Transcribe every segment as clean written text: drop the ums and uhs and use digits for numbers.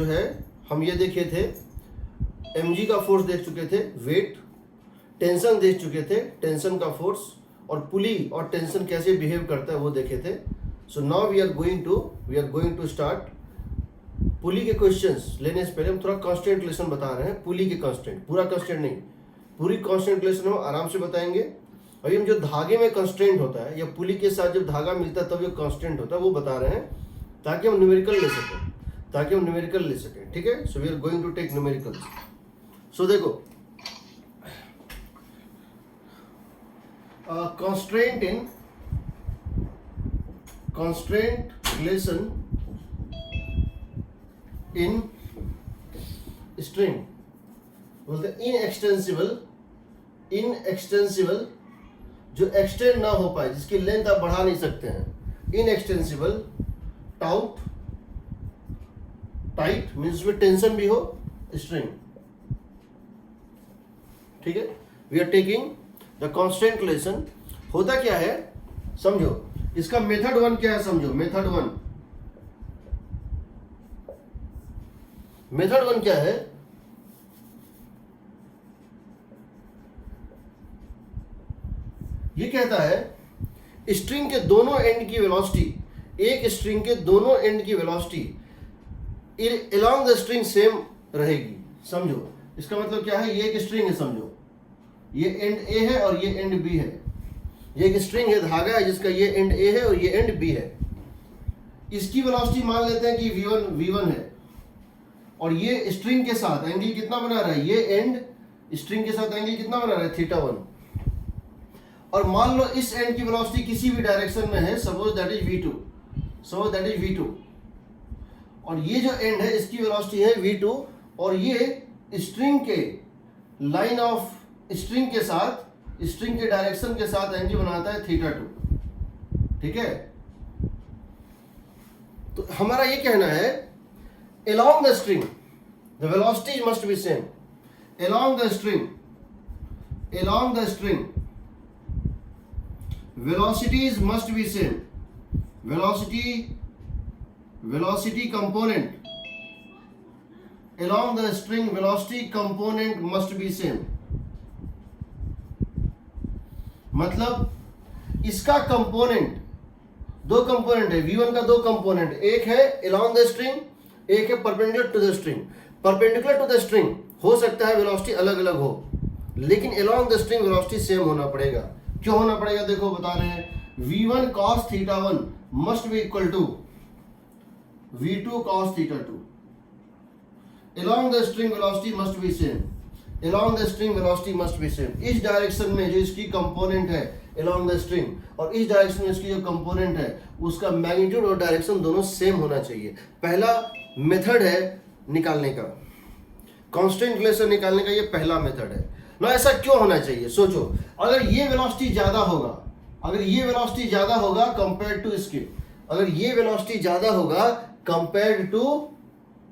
जो है हम ये देखे थे, mg का फोर्स देख चुके थे, वेट, टेंशन देख चुके थे, टेंशन का फोर्स, और पुली और टेंशन कैसे बिहेव करता है वो देखे थे। So now we are going to start pulley के क्वेश्चंस। लेने से पहले हम थोड़ा कांस्टेंट रिलेशन बता रहे हैं, पुली के कांस्टेंट, पूरा कांस्टेंट नहीं, पूरी कांस्टेंट रिलेशन हम आराम से बताएंगे। और ये जो धागे में कांस्टेंट होता है या पुली के साथ जब धागा मिलता है तब जो कांस्टेंट होता है वो बता रहे हैं, ताकि हम न्यूमेरिकल ले सकें, ठीक है। So we are going to take numerical. So देखो, constraint relation in string बोलते हैं इनएक्सटेंसिबल, जो एक्सटेंड ना हो पाए, जिसकी लेंथ आप बढ़ा नहीं सकते हैं, इनएक्सटेंसिबल, टाइट मीन्स में टेंशन भी हो, स्ट्रिंग, ठीक है। We are taking the constant relation. होता क्या है समझो, इसका मेथड 1 क्या है समझो। मेथड वन क्या है, ये कहता है स्ट्रिंग के दोनों एंड की वेलोसिटी, एक स्ट्रिंग के दोनों एंड की velocity along the string same रहेगी। समझो इसका मतलब क्या है, ये एक स्ट्रिंग है, समझो ये एंड ए है और ये एंड बी है। ये एक स्ट्रिंग है, धागा है जिसका ये एंड ए है और ये एंड बी है। इसकी वेलोसिटी मान लेते हैं कि v1 है, और ये स्ट्रिंग के साथ एंगल कितना बना रहा है, ये एंड स्ट्रिंग के साथ एंगल कितना बना रहा है, θ1। और मान लो इस एंड की वेलोसिटी किसी भी डायरेक्शन में है, सपोज दैट इज v2, और ये जो एंड है इसकी वेलोसिटी है v2, और ये स्ट्रिंग के लाइन ऑफ स्ट्रिंग के साथ, स्ट्रिंग के डायरेक्शन के साथ एंगल बनाता है θ2, ठीक है। तो हमारा ये कहना है along the string the velocities must be same, along the string velocities must be same, velocity component along the string velocity component must be same। मतलब इसका कंपोनेंट, दो कंपोनेंट है, v1 का दो कंपोनेंट, एक है along the string, एक है perpendicular to the string। perpendicular to the string हो सकता है वेलोसिटी अलग अलग हो, लेकिन along the string velocity same होना पड़ेगा। क्यों होना पड़ेगा, देखो बता रहे हैं, v1 cos θ1 must be equal to v2 cos θ2। along the string velocity must be same, इस डायरेक्शन में जो इसकी कंपोनेंट है along the string और इस डायरेक्शन में इसकी जो कंपोनेंट है उसका मैग्नीट्यूड और डायरेक्शन दोनों सेम होना चाहिए। पहला मेथड है निकालने का, कांस्टेंट रिलेशन निकालने का, ये पहला मेथड है ना। ऐसा क्यों होना चाहिए, सोचो, अगर ये वेलोसिटी ज्यादा होगा कंपेयर टू इसके, अगर ये वेलोसिटी ज्यादा होगा कंपेयर टू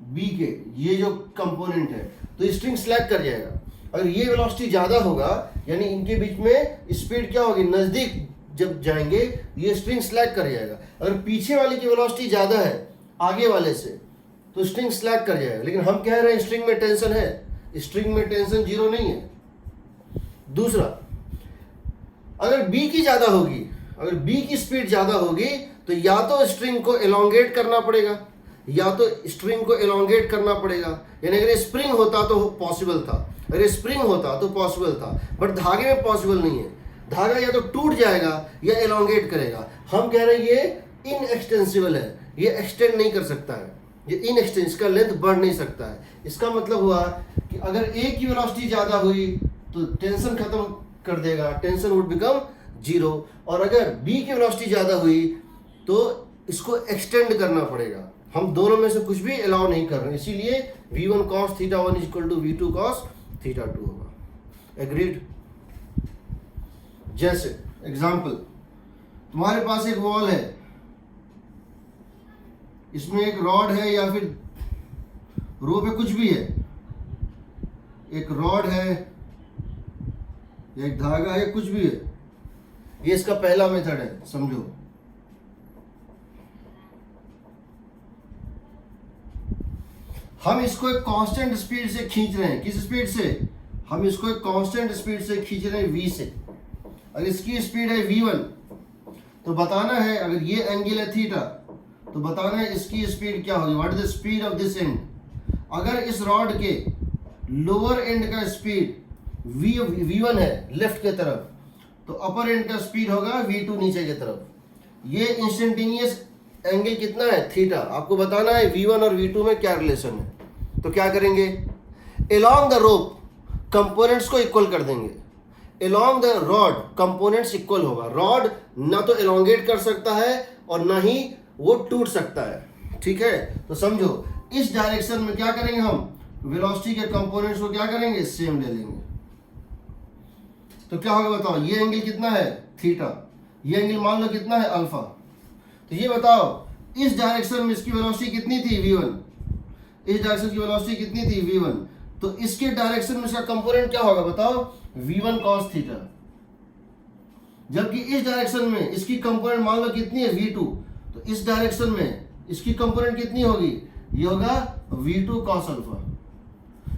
बी के, ये जो कंपोनेंट है, तो स्ट्रिंग स्लैग कर जाएगा। अगर ये वेलोसिटी ज्यादा होगा यानी इनके बीच में स्पीड क्या होगी, नजदीक जब जाएंगे ये स्ट्रिंग स्लैग कर जाएगा। अगर पीछे वाले की वेलोसिटी ज्यादा है आगे वाले से तो स्ट्रिंग स्लैग कर जाएगा। लेकिन हम कह रहे हैं स्ट्रिंग में टेंशन है, स्ट्रिंग में टेंशन जीरो नहीं है। दूसरा, अगर बी की ज्यादा होगी, अगर बी की स्पीड ज्यादा होगी तो या तो स्ट्रिंग को एलोंगेट करना पड़ेगा, यानी अगर स्प्रिंग होता तो पॉसिबल था, बट धागे में पॉसिबल नहीं है। धागा या तो टूट जाएगा या एलोंगेट करेगा। हम कह रहे हैं ये इनएक्सटेंसिबल है, ये एक्सटेंड नहीं कर सकता है, ये इनएक्सटेंस, इसका लेंथ बढ़ नहीं सकता है। इसका मतलब हुआ कि अगर ए की वेलोसिटी ज्यादा हुई तो टेंशन खत्म कर देगा, टेंशन वुड बिकम जीरो, और अगर बी की वेलोसिटी ज्यादा हुई तो इसको एक्सटेंड करना पड़ेगा। हम दोनों में से कुछ भी अलाउ नहीं कर रहे, इसीलिए v1 cos θ1 equal to v2 cos θ2 होगा। एग्रीड। जैसे एग्जाम्पल, तुम्हारे पास एक वॉल है, इसमें एक रॉड है या फिर रो पे कुछ भी है, एक रॉड है या एक धागा है, कुछ भी है। ये इसका पहला मेथड है, समझो। हम इसको एक कांस्टेंट स्पीड से खींच रहे हैं। किस स्पीड से? हम इसको एक कांस्टेंट स्पीड से खींच रहे हैं v से। अगर इसकी स्पीड है v1 तो बताना है, अगर ये एंगल है थीटा तो बताना है इसकी स्पीड क्या होगी, what is the speed of this and. अगर इस रॉड के लोअर एंड का स्पीड v1 है लेफ्ट के तरफ, तो अपर एंड का स्पीड होगा v2 नीचे की तरफ। ये इंस्टेंटेनियस एंगल कितना है? थीटा। आपको बताना है v1 और v2 में क्या रिलेशन है। तो क्या करेंगे, अलोंग द रोप कंपोनेंट्स को इक्वल कर देंगे। Along the rod components equal होगा। रॉड ना तो एलोंगेट कर सकता है और ना ही वो टूट सकता है। ठीक है, तो समझो इस डायरेक्शन में क्या करेंगे, हम वेलोसिटी के कंपोनेंट्स को क्या करेंगे, सेम ले लेंगे। तो क्या होगा बताओ, ये एंगल कितना है? थीटा। ये एंगल मान लो कितना है? अल्फा। तो ये बताओ इस डायरेक्शन में इसकी वेलोसिटी कितनी थी? v1। इस डायरेक्शन की वेलोसिटी कितनी थी? v1। तो इसके डायरेक्शन में इसका कंपोनेंट क्या होगा बताओ? v1 cos theta. जबकि इस डायरेक्शन में इसकी कंपोनेंट मान लो कितनी है? v2। तो इस डायरेक्शन में इसकी कंपोनेंट कितनी होगी? ये होगा v2 cos अल्फा।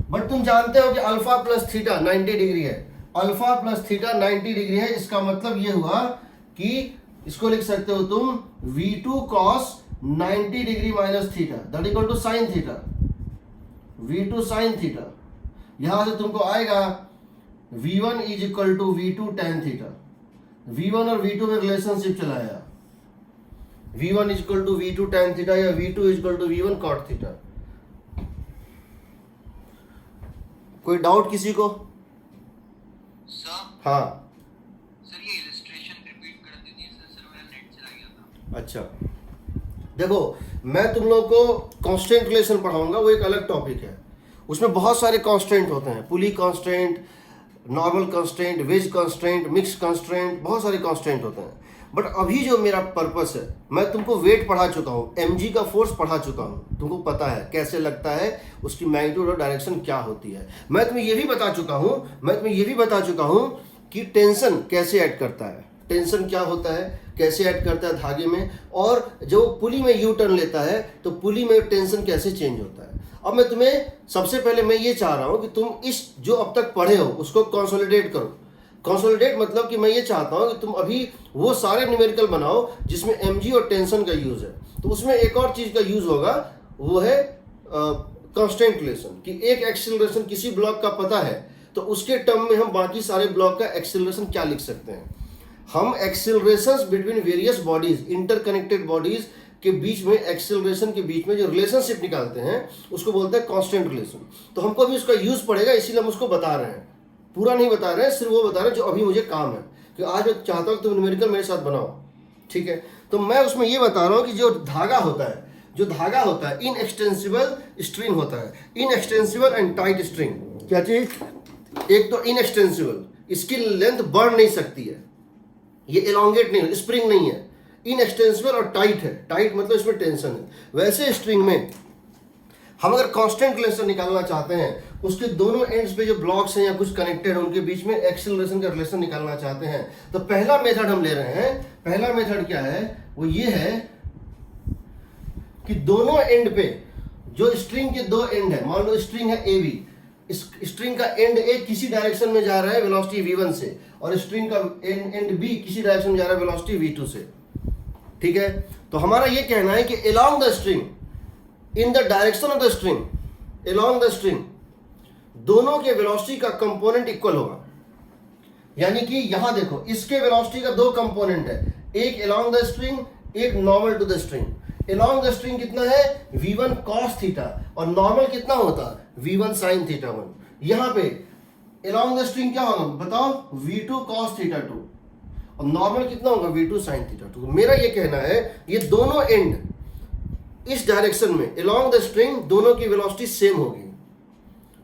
बट तुम जानते हो कि अल्फा प्लस थीटा 90 डिग्री है। अल्फा प्लस थीटा 90 डिग्री है। इसका मतलब ये हुआ कि इसको लिख सकते हो तुम v2 cos 90 degree minus theta that equal to sine theta, v2 sine theta. यहां से तुमको आएगा v1 is equal to v2 tan theta. v1 और v2 में रिलेशनशिप चलाया, v1 is equal to v2 tan theta या v2 is equal to v1 cot theta. कोई doubt किसी को? सर हाँ सर ये इलस्ट्रेशन रिपीट कर दीजिए सर, मेरा नेट चला गया था। अच्छा देखो, मैं तुम लोग को कांस्टेंट रिलेशन पढ़ाऊंगा, वो एक अलग टॉपिक है। उसमें बहुत सारे कांस्टेंट होते हैं, pulley constant, normal constant, wedge constant, mix constant, बहुत सारे कांस्टेंट होते हैं। बट अभी जो मेरा पर्पस है, मैं तुमको वेट पढ़ा चुका हूँ, mg का फोर्स पढ़ा चुका हूँ, तुमको पता है कैसे लगता है, उसकी मैग्नीट्यूड और डायरेक्शन क्या होती है। मैं तुम्हें ये भी बता चुका हूँ कि टेंशन कैसे ऐड करता है, टेंशन क्या होता है, कैसे ऐड करता है धागे में, और जो पुली में यू टर्न लेता है तो पुली में टेंशन कैसे चेंज होता है। अब मैं तुम्हें सबसे पहले मैं ये चाह रहा हूँ कि तुम इस जो अब तक पढ़े हो उसको कंसोलिडेट करो। कंसोलिडेट मतलब कि मैं ये चाहता हूँ कि तुम अभी वो सारे न्यूमेरिकल बनाओ जिसमें mg और टेंशन का यूज है। तो उसमें एक और चीज का यूज होगा, वो है कांस्टेंट रिलेशन, कि एक एक्सेलरेशन किसी ब्लॉक का पता है तो उसके टर्म में हम बाकी सारे ब्लॉक का एक्सेलरेशन क्या लिख सकते हैं। हम accelerations between various bodies, interconnected bodies के बीच में, एक्सेलरेशन के बीच में जो रिलेशनशिप निकालते हैं उसको बोलते हैं कांस्टेंट रिलेशन। तो हमको भी उसका यूज पड़ेगा, इसीलिए हम उसको बता रहे हैं, पूरा नहीं बता रहे हैं, सिर्फ वो बता रहे हैं जो अभी मुझे काम है, कि आज मैं चाहता हूँ कि तुम न्यूमेरिकल मेरे साथ बनाओ। ठीक है, तो मैं उसमें ये बता रहा हूँ कि जो धागा होता है इनएक्सटेंसिबल स्ट्रिंग होता है, इनएक्सटेंसिबल एंड टाइट स्ट्रिंग। क्या चीज? एक तो इनएक्सटेंसिबल, इसकी लेंथ बढ़ नहीं सकती है, ये एलोंगेट नहीं है, स्प्रिंग नहीं है, इनएक्सटेंसिबल और टाइट है। टाइट मतलब इसमें टेंशन है। वैसे स्ट्रिंग में हम अगर कांस्टेंट रिलेशन निकालना चाहते हैं, उसके दोनों एंड्स पे जो ब्लॉक्स हैं या कुछ कनेक्टेड हैं उनके बीच में एक्सेलरेशन का रिलेशन निकालना चाहते हैं, तो पहला मेथड हम ले रहे हैं। पहला मेथड क्या है? वो ये है कि दोनों एंड पे जो स्ट्रिंग के दो एंड है, मान लो स्ट्रिंग है ए बी, इस स्ट्रिंग का एंड ए किसी डायरेक्शन में जा रहा है वेलोसिटी v1 से, और स्ट्रिंग का एंड बी किसी डायरेक्शन में जा रहा है वेलोसिटी v2 से। ठीक है, तो हमारा ये कहना है कि along the string, in the direction of the string, along the string, दोनों के वेलोसिटी का कंपोनेंट इक्वल होगा। यानी कि यहां देखो, इसके वेलोसिटी का दो कंपोनेंट है, एक along द स्ट्रिंग, एक normal to the string. along the string कितना है? v1 cos थीटा, और नॉर्मल कितना होता? v1 sin theta 1। यहां पे along द स्ट्रिंग क्या होगा बताओ? v2 cos थीटा 2, और नॉर्मल कितना होगा? v2 sin theta 2। मेरा ये कहना है ये दोनों एंड इस डायरेक्शन में along द स्ट्रिंग दोनों की वेलोसिटी सेम होगी,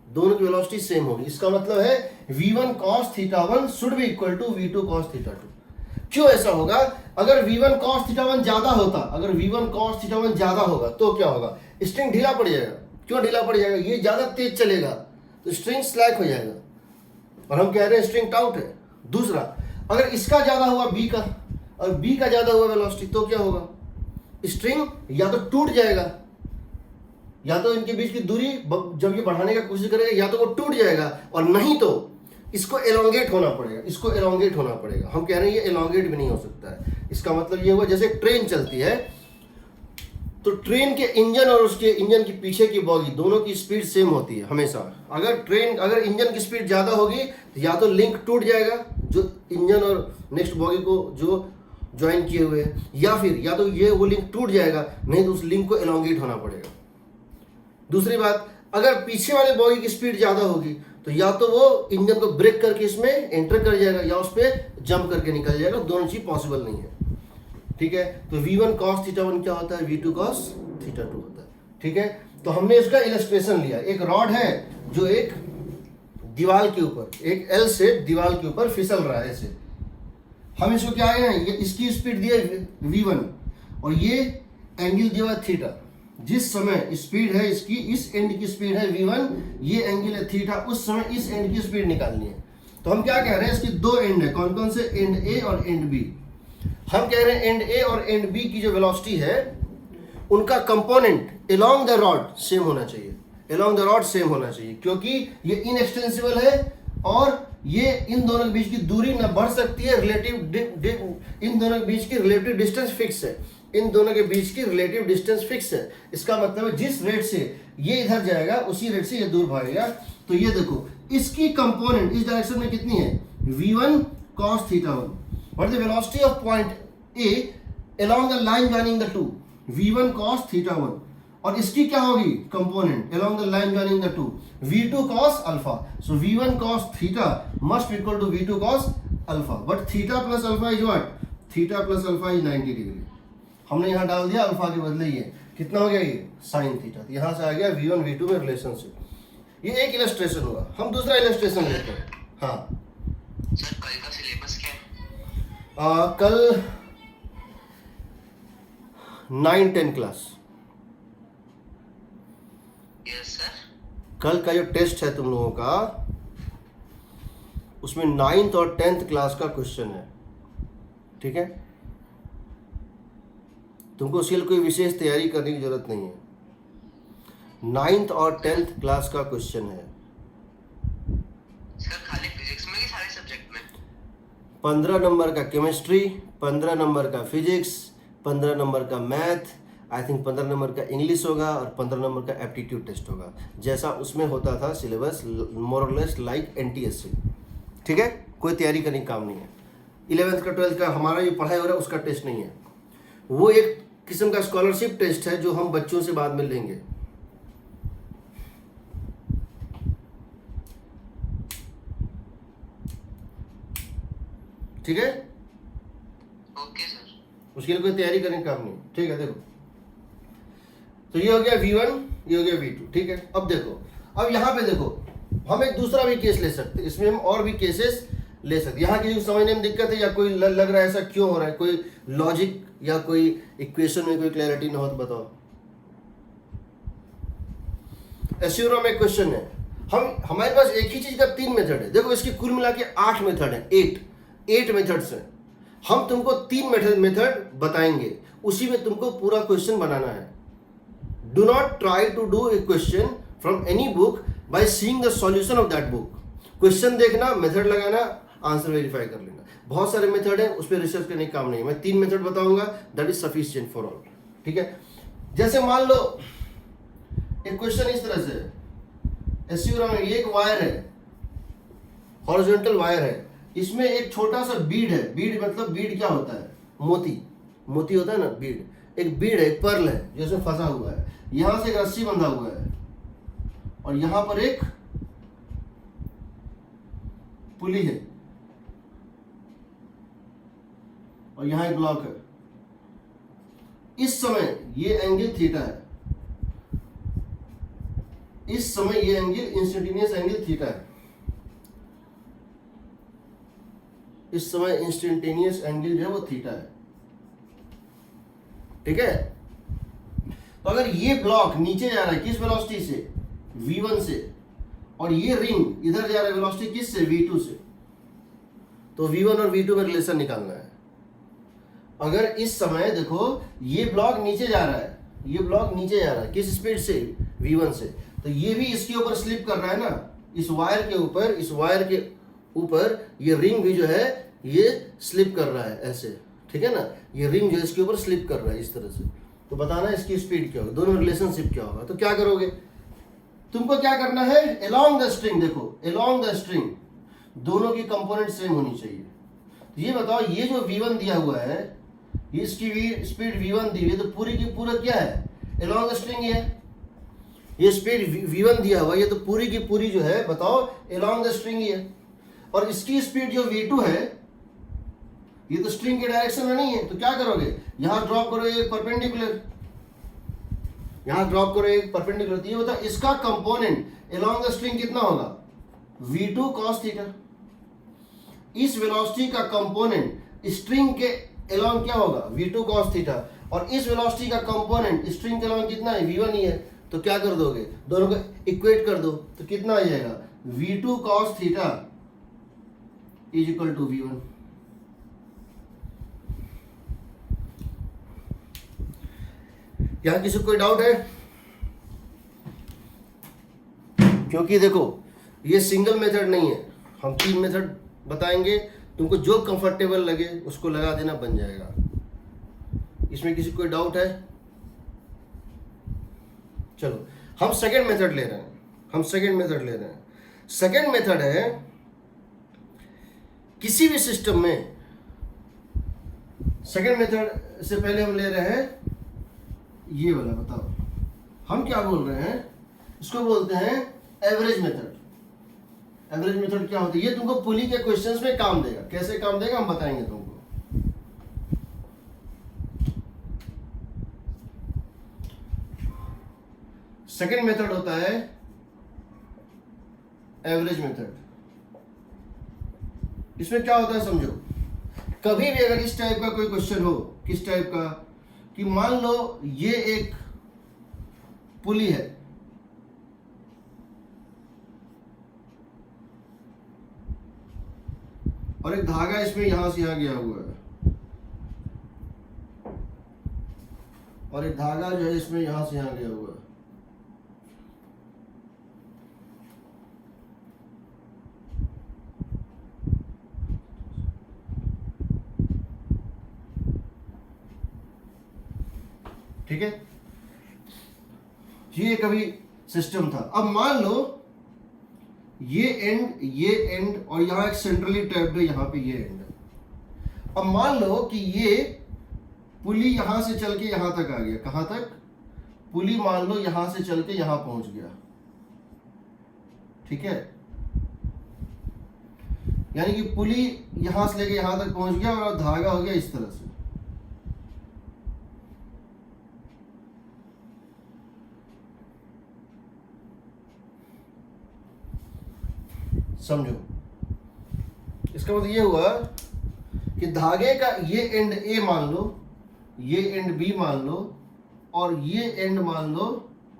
दोनों की वेलोसिटी सेम होगी। इसका मतलब है v1 cos theta 1 should be equal to v2 cos theta 2। क्यों ऐसा होगा? अगर v1 cos थीटा 1 ज्यादा होता, अगर v1 cos थीटा 1 ज्यादा होगा तो क्या होगा? स्ट्रिंग ढीला पड़ जाएगा। क्यों ढीला पड़ जाएगा? ये ज्यादा तेज चलेगा तो स्ट्रिंग स्लैक हो जाएगा, और हम कह रहे हैं स्ट्रिंग टाउट है। दूसरा, अगर इसका ज्यादा हुआ b का, और b का ज्यादा हुआ वेलोसिटी, तो क्या होगा? स्ट्रिंग या तो टूट जाएगा या तो इनके बीच की दूरी जब ये बढ़ाने का कोशिश करेगा या तो वो टूट जाएगा, और नहीं तो इसको एलोंगेट होना पड़ेगा, इसको एलोंगेट होना पड़ेगा। हम कह रहे हैं ये एलोंगेट भी नहीं हो सकता है। इसका मतलब ये हुआ जैसे ट्रेन चलती है तो ट्रेन के इंजन और उसके इंजन के पीछे की बॉगी दोनों की स्पीड सेम होती है हमेशा। अगर इंजन की स्पीड ज़्यादा होगी तो या तो लिंक टूट जाएगा जो इंजन और नेक्स्ट बॉगी को जो ज्वाइन किए हुए हैं, या तो ये वो लिंक टूट जाएगा, नहीं तो उस लिंक को एलोंगेट होना पड़ेगा। दूसरी बात, अगर पीछे वाले बॉगी की स्पीड ज़्यादा होगी तो या तो वो इंजन को ब्रेक करके इसमें एंटर कर जाएगा या उस पर जंप करके निकल जाएगा। दोनों चीज़ पॉसिबल नहीं है। ठीक है, तो v1 cos θ1 क्या होता है, v2 cos θ2 होता है। ठीक है, तो हमने इसका इलस्ट्रेशन लिया। एक रॉड है जो एक दीवार के ऊपर, एक एल से दीवार के ऊपर फिसल रहा है ऐसे। हम इसको क्या है, ये इसकी स्पीड दिया v1 और ये एंगल दिया थीटा। जिस समय स्पीड है इसकी, इस एंड की स्पीड है v1, ये एंगल है थीटा, उस समय इस एंड की स्पीड निकालनी है। तो हम क्या कह रहे हैं, इसकी दो एंड है। कौन कौन से, एंड ए और एंड बी। हम कह रहे हैं एंड ए और एंड बी की जो वेलोसिटी है उनका component along the rod same होना चाहिए, अलोंग द रॉड सेम होना चाहिए, क्योंकि ये इनएक्सटेंसिबल है और ये इन दोनों के बीच की दूरी ना बढ़ सकती है। इन दोनों के बीच की रिलेटिव डिस्टेंस फिक्स है, इन दोनों के बीच की रिलेटिव डिस्टेंस फिक्स है। इसका मतलब है जिस रेट से ये इधर जाएगा उसी रेट से ये दूर भागेगा। तो ये देखो इसकी कंपोनेंट इस डायरेक्शन में कितनी है, v1 cos θ1। What is the velocity of point A along the line joining the two, v1 cos θ1। और इसकी क्या होगी component along the line joining the two, v2 cos alpha। So v1 cos θ must be equal to v2 cos alpha, but θ plus alpha is what, θ plus alpha is 90 degree. हमने यहाँ डाल दिया alpha के बदले ये कितना हो गया, ये sin θ। यहाँ से आ गया v1 v2 में रिलेशनशिप। ये एक इलस्ट्रेशन हुआ। हम दूसरा इलस्ट्रेशन लेते हैं। हाँ सर, कल का सिलेबस क्या है? कल 9-10 क्लास। Yes sir. कल का जो टेस्ट है तुम लोगों का उसमें 9th और 10th क्लास का क्वेश्चन है। ठीक है, तुमको उसके लिए कोई विशेष तैयारी करने की जरूरत नहीं है। 9th और 10th क्लास का क्वेश्चन है सर। खाली फिजिक्स में कि सारे सब्जेक्ट में? 15 नंबर का केमिस्ट्री, 15 नंबर का फिजिक्स, 15 नंबर का मैथ, आई थिंक 15 नंबर का इंग्लिश होगा और 15 नंबर का एप्टीट्यूड टेस्ट होगा, जैसा उसमें होता था सिलेबस, मोर और लेस लाइक NTSC। ठीक है, कोई तैयारी करने का काम नहीं है। 11th का 12th का हमारा जो पढ़ाई हो रहा है उसका टेस्ट नहीं है, वो एक किस्म का स्कॉलरशिप टेस्ट है जो हम बच्चों से बाद में लेंगे। ठीक है, ओके सर। उसके लिए कोई तैयारी करने का काम नहीं। ठीक है, देखो तो ये हो गया v1, ये हो गया v2। ठीक है, अब देखो, अब यहाँ पे देखो हम एक दूसरा भी केस ले सकते हैं, इसमें हम और भी केसेस ले सकते हैं। यहाँ की समझने में दिक्कत है या कोई लग रहा है ऐसा क्यों हो रहा है, कोई लॉजिक या कोई इक्वेशन में कोई क्लैरिटी ना हो तो बताओ। एस्यूरम एक क्वेश्चन है, हमारे पास एक ही चीज का 3 मेथड है। देखो इसकी कुल मिला के 8 मेथड है, 8 मेथड्स हैं। हम तुमको 3 मेथड बताएंगे, उसी में तुमको पूरा क्वेश्चन बनाना है। Do not try to do a question from any book by seeing the solution of that book. Question देखना, मेथड लगाना, आंसर वेरीफाई कर लेना। बहुत सारे मेथड है, उस पर रिसर्च करने का काम नहीं है। मैं 3 मेथड बताऊंगा, that is sufficient for all. ठीक है, जैसे मान लो एक क्वेश्चन इस तरह से, एस्यूरम ये एक वायर है, हॉरिजॉन्टल वायर है, इसमें एक छोटा सा बीड है। बीड मतलब बीड क्या होता है, मोती, मोती होता है ना बीड। एक बीड है, एक पर्ल है जो इसमें फंसा हुआ है। यहां से एक रस्सी बंधा हुआ है और यहां पर एक पुली है और यहां एक ब्लॉक है। इस समय ये एंगल थीटा है, इस समय ये एंगल इंस्टेंटेनियस एंगल थीटा है, इस समय इंस्टेंटेनियस एंगल जो है वो थीटा है। ठीक है, तो अगर ये ब्लॉक नीचे जा रहा है किस वेलोसिटी से, v1 से, और ये रिंग इधर जा रहा है वेलोसिटी किस से, v2 से, तो v1 और v2 में रिलेशन निकालना है। अगर इस समय देखो ये ब्लॉक नीचे जा रहा है, ये ब्लॉक नीचे जा रहा है किस स्पीड से, V1 से, तो ये भी इसके ऊपर स्लिप कर रहा है ना, इस वायर के ऊपर ये रिंग भी जो है ये स्लिप कर रहा है ऐसे, ठीक है ना, ये रिंग जो है इसके ऊपर स्लिप कर रहा है इस तरह से। तो बताना इसकी स्पीड क्या होगी, दोनों रिलेशनशिप क्या होगा। तो क्या करोगे, तुमको क्या करना है, अलोंग द स्ट्रिंग, देखो अलोंग द स्ट्रिंग दोनों की कंपोनेंट सेम होनी चाहिए। तो ये बताओ, ये जो V1 दिया हुआ है, ये इसकी स्पीड V1 दी हुई है, तो पूरी की पूरा क्या है, अलोंग द स्ट्रिंग ही है। ये स्पीड V1 दिया हुआ है, ये तो पूरी की पूरी जो है बताओ अलोंग द स्ट्रिंग ही है। और इसकी स्पीड जो V2 है, ये तो स्ट्रिंग के डायरेक्शन में नहीं है, तो क्या करोगे, यहां ड्रॉप करो एक परपेंडिकुलर, यहां ड्रॉप करो एक परपेंडिकुलर। तो ये बताओ इसका कंपोनेंट अलोंग द स्ट्रिंग कितना होगा, V2 cos थीटा। इस वेलोसिटी का कंपोनेंट स्ट्रिंग के अलोंग क्या होगा, V2 cos थीटा। और इस वेलोसिटी का कंपोनेंट स्ट्रिंग के अलोंग कितना है, V1 ही है। तो क्या कर दोगे, दोनों को इक्वेट कर दो, तो कितना आ जाएगा, V2 cos theta is equal to V1। यहां किसी को कोई डाउट है, क्योंकि देखो ये सिंगल मेथड नहीं है, हम 3 मेथड बताएंगे, तुमको जो कंफर्टेबल लगे उसको लगा देना, बन जाएगा। इसमें किसी को कोई डाउट है, चलो हम सेकंड मेथड ले रहे हैं। सेकंड मेथड है, किसी भी सिस्टम में, सेकंड मेथड से पहले हम ले रहे हैं ये वाला, बताओ हम क्या बोल रहे हैं, इसको बोलते हैं एवरेज मेथड। एवरेज मेथड क्या होती है, ये तुमको पुली के क्वेश्चंस में काम देगा, कैसे काम देगा हम बताएंगे तुमको। सेकंड मेथड होता है एवरेज मेथड। इसमें क्या होता है समझो, कभी भी अगर इस टाइप का कोई क्वेश्चन हो, किस टाइप का, कि मान लो ये एक पुली है, और एक धागा इसमें यहां से यहां गया हुआ है, और एक धागा जो है इसमें यहां से यहां गया हुआ है। ठीक है, ये कभी सिस्टम था। अब मान लो ये एंड और यहां एक सेंट्रली टैप्ड है, यहां पे ये एंड है। अब मान लो कि ये पुली यहां से चल के यहां तक आ गया, कहां तक, पुली मान लो यहां से चल के यहां पहुंच गया, ठीक है, यानी कि पुली यहां से लेके यहां तक पहुंच गया और धागा हो गया इस तरह से। समझो, इसका मतलब ये हुआ कि धागे का ये एंड ए मान लो, ये एंड बी मान लो, और ये एंड मान लो,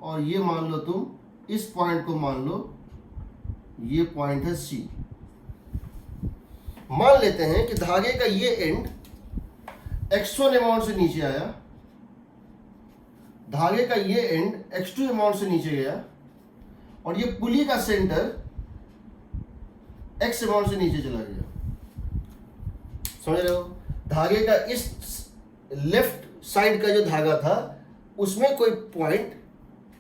और ये मान लो तुम इस पॉइंट को मान लो, ये पॉइंट है सी। मान लेते हैं कि धागे का ये एंड x1 अमाउंट से नीचे आया, धागे का ये एंड x2 अमाउंट से नीचे गया, और ये पुली का सेंटर x अमाउंट से नीचे चला गया। समझ रहे हो, धागे का इस लेफ्ट साइड का जो धागा था उसमें कोई पॉइंट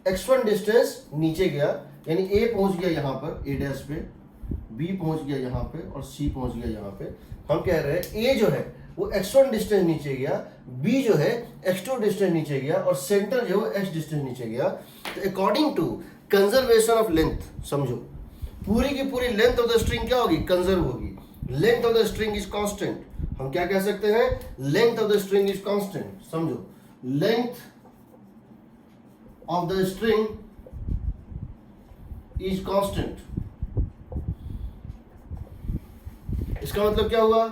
x1 डिस्टेंस नीचे गया, यानी A पहुंच गया यहां पर A डैश पे, B पहुंच गया यहां पे, और C पहुंच गया यहां पे। हम कह रहे हैं A जो है वो x1 डिस्टेंस नीचे गया, B जो है x2 डिस्टेंस नीचे गया, और सेंटर जो है x डिस्टेंस नीचे गया। तो according to conservation of length, समझो पूरी की पूरी लेंथ ऑफ द स्ट्रिंग क्या होगी, कंजर्व होगी। Length of the string is constant, हम क्या कह सकते हैं, length of the string is constant. समझो, length of the string is constant. इसका मतलब क्या हुआ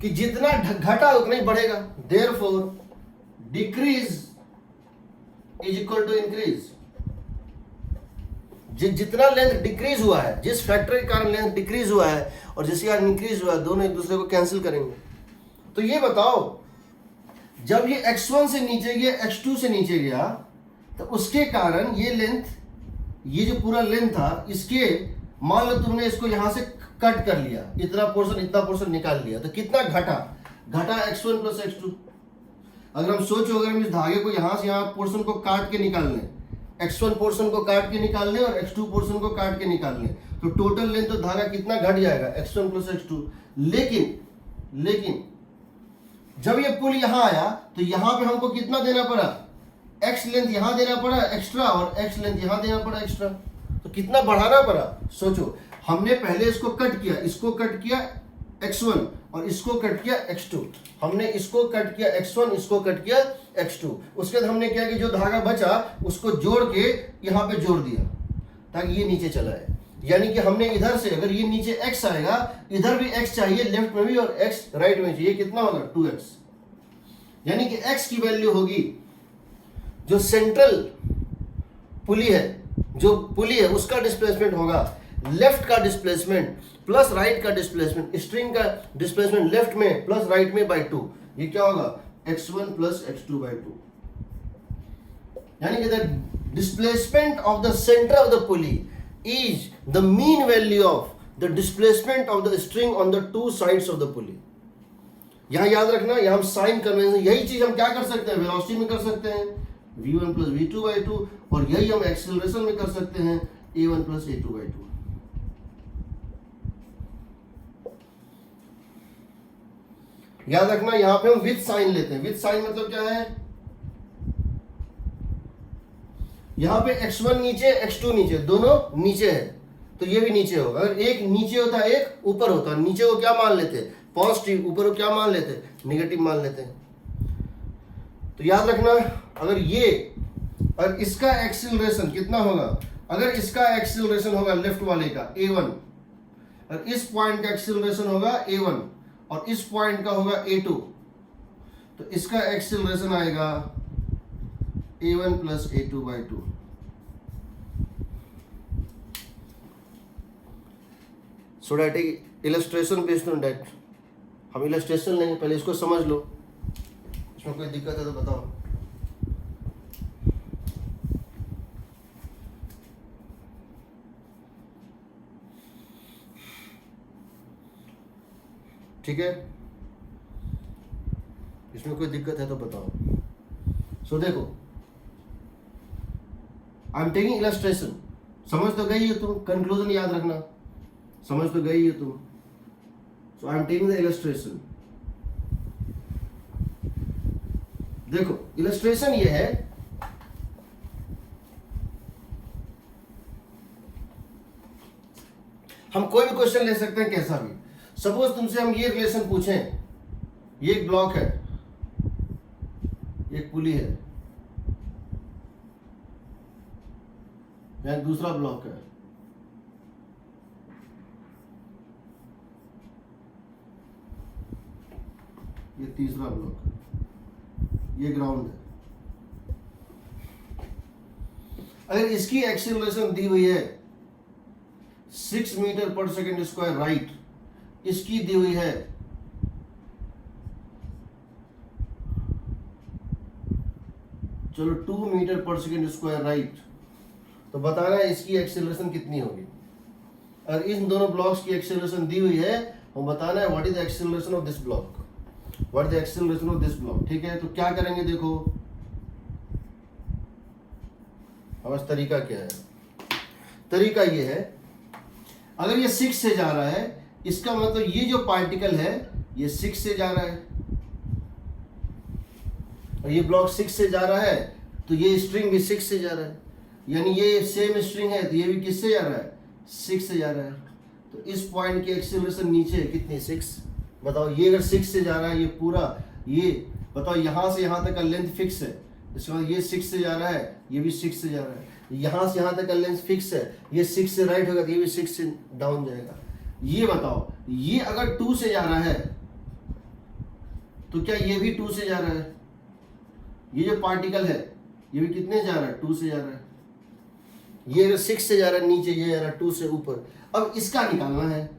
कि जितना घटा उतना ही बढ़ेगा, therefore decrease is equal to increase. जितना लेंथ डिक्रीज हुआ है, जिस फैक्टर के कारण लेंथ डिक्रीज हुआ है और जिसके कारण इंक्रीज हुआ है, दोनों एक दूसरे को कैंसिल करेंगे। तो ये बताओ, जब ये x1 से नीचे गया, x2 से नीचे गया, तो उसके कारण ये लेंथ ये जो पूरा लेंथ था इसके, मान लो तुमने इसको यहां से कट कर लिया, इतना पोर्शन निकाल लिया, तो कितना घटा x1 प्लस x2। अगर हम सोचो, अगर हम इस धागे को यहां से यहां पोर्शन को काट के निकाल लें, x1 पोर्शन को काट के निकाल लें और x2 पोर्शन को काट के निकाल लें, तो टोटल लेंथ तो धागा कितना घट जाएगा, x1 प्लस x2। लेकिन जब ये पुल यहां आया तो यहां पे हमको कितना देना पड़ा, x लेंथ यहां देना पड़ा एक्स्ट्रा और x लेंथ यहां देना पड़ा एक्स्ट्रा, तो कितना बढ़ाना पड़ा। सोचो, हमने पहले इसको कट किया, इसको कट किया x1 और इसको कट किया x2, हमने इसको कट किया x1, इसको कट किया x2। उसके बाद हमने क्या कि जो धागा बचा उसको जोड़ के यहाँ पे जोड़ दिया ताकि ये नीचे चला है। यानी कि हमने इधर से, अगर ये नीचे x आएगा, इधर भी x चाहिए, लेफ्ट में भी, और x राइट में चाहिए, कितना होगा 2x। यानी कि x की वैल्यू होगी, जो सेंट्रल पुली है उसका डिस्प्लेसमेंट होगा लेफ्ट का डिस्प्लेसमेंट प्लस राइट का डिस्प्लेसमेंट, स्ट्रिंग का डिस्प्लेसमेंट लेफ्ट में प्लस राइट में बाई 2, ये क्या होगा x1 प्लस x2 बाई 2। यानी कि the displacement of the centre of the pulley is the mean value of the displacement of the string on the two sides of the पुली। यहां याद रखना, यहां हम साइन कन्वेंशन, यही चीज हम क्या कर सकते हैं, वेलोसिटी में कर सकते हैं v1 प्लस v2 बाई 2, और यही हम एक्सेलरेशन में कर सकते हैं a1 प्लस a2 बाई 2। याद रखना, यहां पे हम विथ साइन लेते हैं। विथ साइन मतलब क्या है, यहां पे x1 नीचे x2 नीचे, दोनों नीचे है तो ये भी नीचे होगा। अगर एक नीचे होता एक ऊपर होता, नीचे को क्या मान लेते पॉजिटिव, ऊपर को क्या मान लेते नेगेटिव मान लेते हैं। तो याद रखना, अगर इसका एक्सीलरेशन कितना होगा, अगर इसका एक्सीलरेशन होगा लेफ्ट वाले का a1, और इस पॉइंट का एक्सीलरेशन होगा a1 और इस पॉइंट का होगा a2, तो इसका एक्सीलरेशन आएगा a1 plus a2 by 2। So that illustration based on that, हम इलस्ट्रेशन लेंगे, पहले इसको समझ लो, इसमें कोई दिक्कत है तो बताओ। ठीक है, इसमें कोई दिक्कत है तो बताओ। सो देखो, आई एम टेकिंग इलस्ट्रेशन, समझ तो गई हो तुम, कंक्लूजन याद रखना, समझ तो गई हो तुम। So I am taking the illustration. देखो, इलस्ट्रेशन ये है, हम कोई भी क्वेश्चन ले सकते हैं कैसा भी। सपोज तुमसे हम ये रिलेशन पूछें, ये एक ब्लॉक है, एक पुली है, एक दूसरा ब्लॉक है, ये तीसरा ब्लॉक है, ये ग्राउंड है। अगर इसकी एक्सीलरेशन दी हुई है 6 मीटर पर सेकेंड स्क्वायर राइट, इसकी दी हुई है चलो 2 मीटर पर सेकेंड स्क्वायर राइट, तो बताना है इसकी एक्सेलरेशन कितनी होगी। अगर इन दोनों ब्लॉक्स की एक्सेलरेशन दी हुई है, हम बताना है what is the acceleration of this block, what is the acceleration of this block. ठीक है, तो क्या करेंगे, देखो हमारा तरीका क्या है। तरीका ये है, अगर ये 6 से जा रहा है, इसका मतलब ये जो पार्टिकल है ये 6 से जा रहा है, और ये ब्लॉक 6 से जा रहा है, तो ये स्ट्रिंग भी 6 से जा रहा है। यानी ये सेम स्ट्रिंग है तो ये भी किससे जा रहा है, 6 से जा रहा है। तो इस पॉइंट की एक्सेलरेशन नीचे है कितनी, 6। बताओ, ये अगर 6 से जा रहा है, ये पूरा, ये बताओ यहां से यहां तक का लेंथ फिक्स है, इसके बाद ये 6 से जा रहा है, ये भी 6 से जा रहा है, यहां से यहां तक का लेंथ फिक्स है, ये 6 से राइट होगा तो ये भी 6 से डाउन जाएगा। ये बताओ, ये अगर 2 से जा रहा है तो क्या ये भी 2 से जा रहा है, ये जो पार्टिकल है ये भी कितने जा रहा है, 2 से जा रहा है। ये अगर 6 से जा रहा है नीचे, ये जा रहा है 2 से ऊपर। अब इसका निकालना है,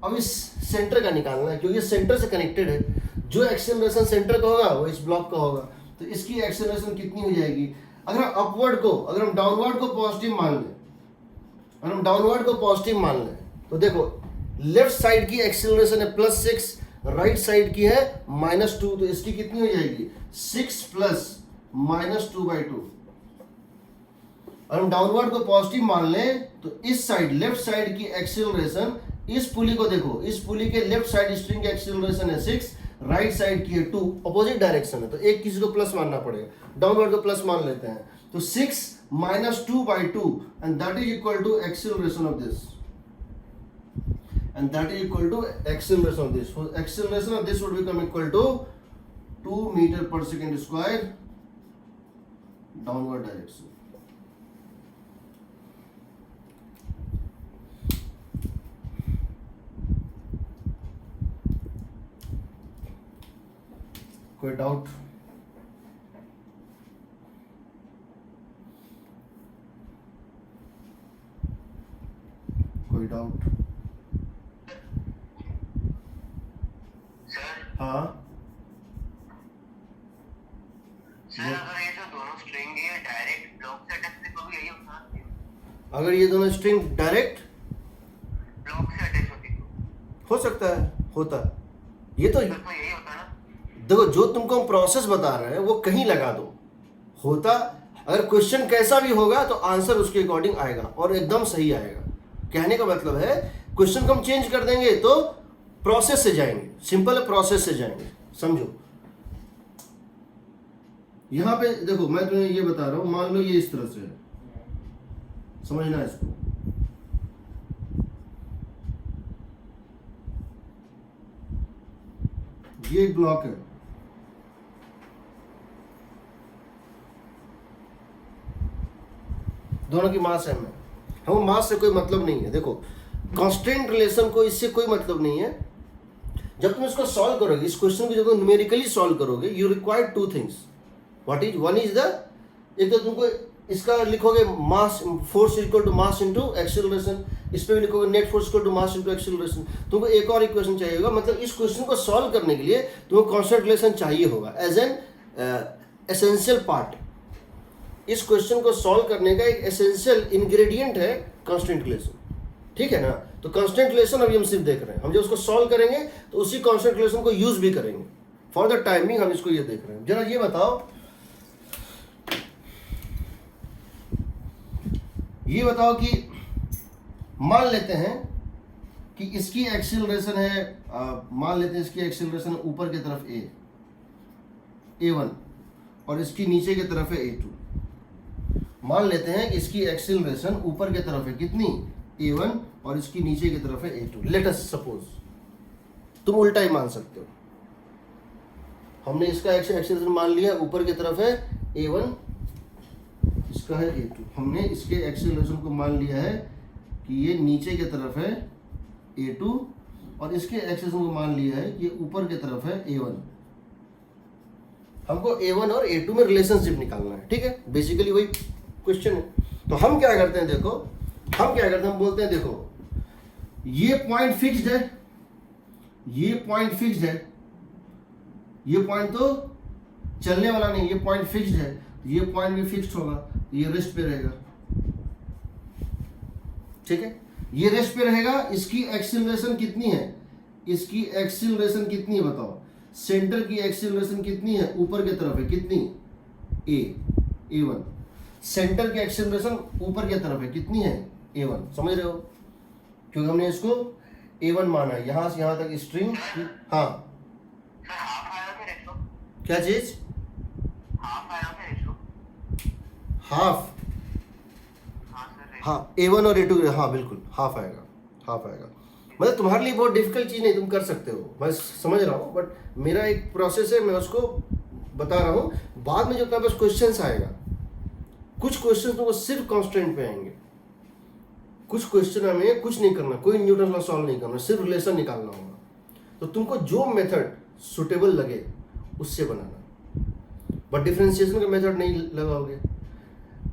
अब इस सेंटर का निकालना है, क्योंकि सेंटर से कनेक्टेड है। जो एक्सेलरेशन सेंटर का होगा वो इस ब्लॉक का होगा, तो इसकी एक्सेलरेशन कितनी हो जाएगी। अगर हम अपवर्ड को, अगर हम डाउनवर्ड को पॉजिटिव मान लें, और हम डाउनवर्ड को पॉजिटिव मान लें तो देखो लेफ्ट साइड की एक्सेलरेशन है +6, राइट साइड की है -2, तो इसकी कितनी हो जाएगी 6 + -2/2। और हम डाउनवर्ड को पॉजिटिव मान लें तो इस साइड लेफ्ट साइड की एक्सेलरेशन, इस पुली को देखो, इस पुली के लेफ्ट साइड स्ट्रिंग की एक्सेलरेशन है 6, राइट साइड की है 2, अपोजिट डायरेक्शन है तो एक किसी को प्लस मानना पड़ेगा, डाउनवर्ड को प्लस मान लेते हैं तो 6 - 2/2 and that is equal to acceleration of this, and that is equal to acceleration of this. So acceleration of this would become equal to 2 meter per second square downward direction. कोई doubt? कोई doubt? हाँ sir अगर ये जो दोनों string है direct block से attach तो भी यही होता है। अगर ये दोनों स्ट्रिंग डायरेक्ट ब्लॉक से अटैच होती तो हो सकता है, होता है, ये तो यही होता ना। देखो जो तुमको हम प्रोसेस बता रहे हैं वो कहीं लगा दो, होता। अगर क्वेश्चन कैसा भी होगा तो आंसर उसके अकॉर्डिंग आएगा और एकदम सही आएगा। कहने का मतलब है क्वेश्चन को हम चेंज कर देंगे तो प्रोसेस से जाएंगे, सिंपल है, प्रोसेस से जाएंगे, समझो। यहां पे देखो मैं तुम्हें ये बता रहा हूं, मान लो ये इस तरह से है, समझना है इसको। ये एक ब्लॉक है, दोनों की मास सेम है, हम मास से कोई मतलब नहीं है। देखो कांस्टेंट रिलेशन को इससे कोई मतलब नहीं है। जब तुम इसको सॉल्व करोगे, इस क्वेश्चन को जब तुम न्यूमेरिकली सॉल्व करोगे, you require 2 things. What is one is the, एक तो तुमको इसका लिखोगे mass, force equal to mass into acceleration, इस पे भी लिखोगे net force equal to mass into acceleration. तुमको एक और इक्वेशन चाहिए होगा, मतलब इस क्वेश्चन को सॉल्व करने के लिए तुमको कांस्टेंट रिलेशन चाहिए होगा एज एन एसेंशियल पार्ट। इस क्वेश्चन को सॉल्व करने का एक एसेंशियल इंग्रेडिएंट है कांस्टेंट रिलेशन, ठीक है ना। तो कांस्टेंट रिलेशन अभी हम सिर्फ देख रहे हैं, हम जब उसको सॉल्व करेंगे तो उसी कांस्टेंट रिलेशन को यूज भी करेंगे। फॉर द टाइमिंग हम इसको ये देख रहे हैं। जरा ये बताओ, ये बताओ कि मान लेते हैं कि इसकी एक्सीलरेशन है, मान लेते हैं इसकी एक्सीलरेशन ऊपर की तरफ A1 और इसकी नीचे की तरफ है A2। मान लेते हैं कि इसकी एक्सीलरेशन ऊपर की तरफ है कितनी, A1 और इसकी नीचे की तरफ है A2। लेट अस सपोज, तुम उल्टा ही मान सकते हो। हमने इसका एक्सीलरेशन मान लिया ऊपर की तरफ है A1, इसका है A2। हमने इसके एक्सीलरेशन को मान लिया है कि ये नीचे की तरफ है A2 और इसके एक्सीलरेशन को मान लिया है कि ऊपर की तरफ है A1। हमको A1 और A2 में रिलेशनशिप निकालना है, ठीक है, बेसिकली वही क्वेश्चन है। तो हम क्या करते हैं, देखो हम क्या करते हैं, हम बोलते हैं देखो ये पॉइंट फिक्स्ड है, ये पॉइंट फिक्स्ड है, ये पॉइंट तो चलने वाला नहीं, ये पॉइंट फिक्स्ड है, ये पॉइंट भी फिक्स्ड होगा, ये रेस्ट पे रहेगा, ठीक है, ये रेस्ट पे रहेगा। इसकी एक्सीलरेशन कितनी है, इसकी एक्सीलरेशन कितनी है बताओ, सेंटर की एक्सीलरेशन कितनी है, ऊपर की तरफ है कितनी, A1। सेंटर की एक्सीलरेशन ऊपर की तरफ है कितनी है, A1। समझ रहे हो, क्योंकि हमने इसको A1 माना है, यहां से यहां तक स्ट्रिंग। हाँ क्या चीज, हाफ, हाँ A1 और A2, हाँ बिल्कुल हाफ आएगा, हाफ आएगा। मतलब तुम्हारे लिए बहुत डिफिकल्ट चीज़ नहीं, तुम कर सकते हो, मैं समझ रहा हूँ, बट मेरा एक प्रोसेस है, मैं उसको बता रहा हूँ। बाद में जो तुम्हारे पास क्वेश्चंस आएगा, कुछ क्वेश्चन तुमको सिर्फ कांस्टेंट पे आएंगे, कुछ क्वेश्चन हमें कुछ नहीं करना, कोई न्यूटन लॉ सॉल्व नहीं करना, सिर्फ रिलेशन निकालना होगा। तो तुमको जो मेथड सुटेबल लगे उससे बनाना, बट डिफरेंशिएशन का मेथड नहीं लगाओगे,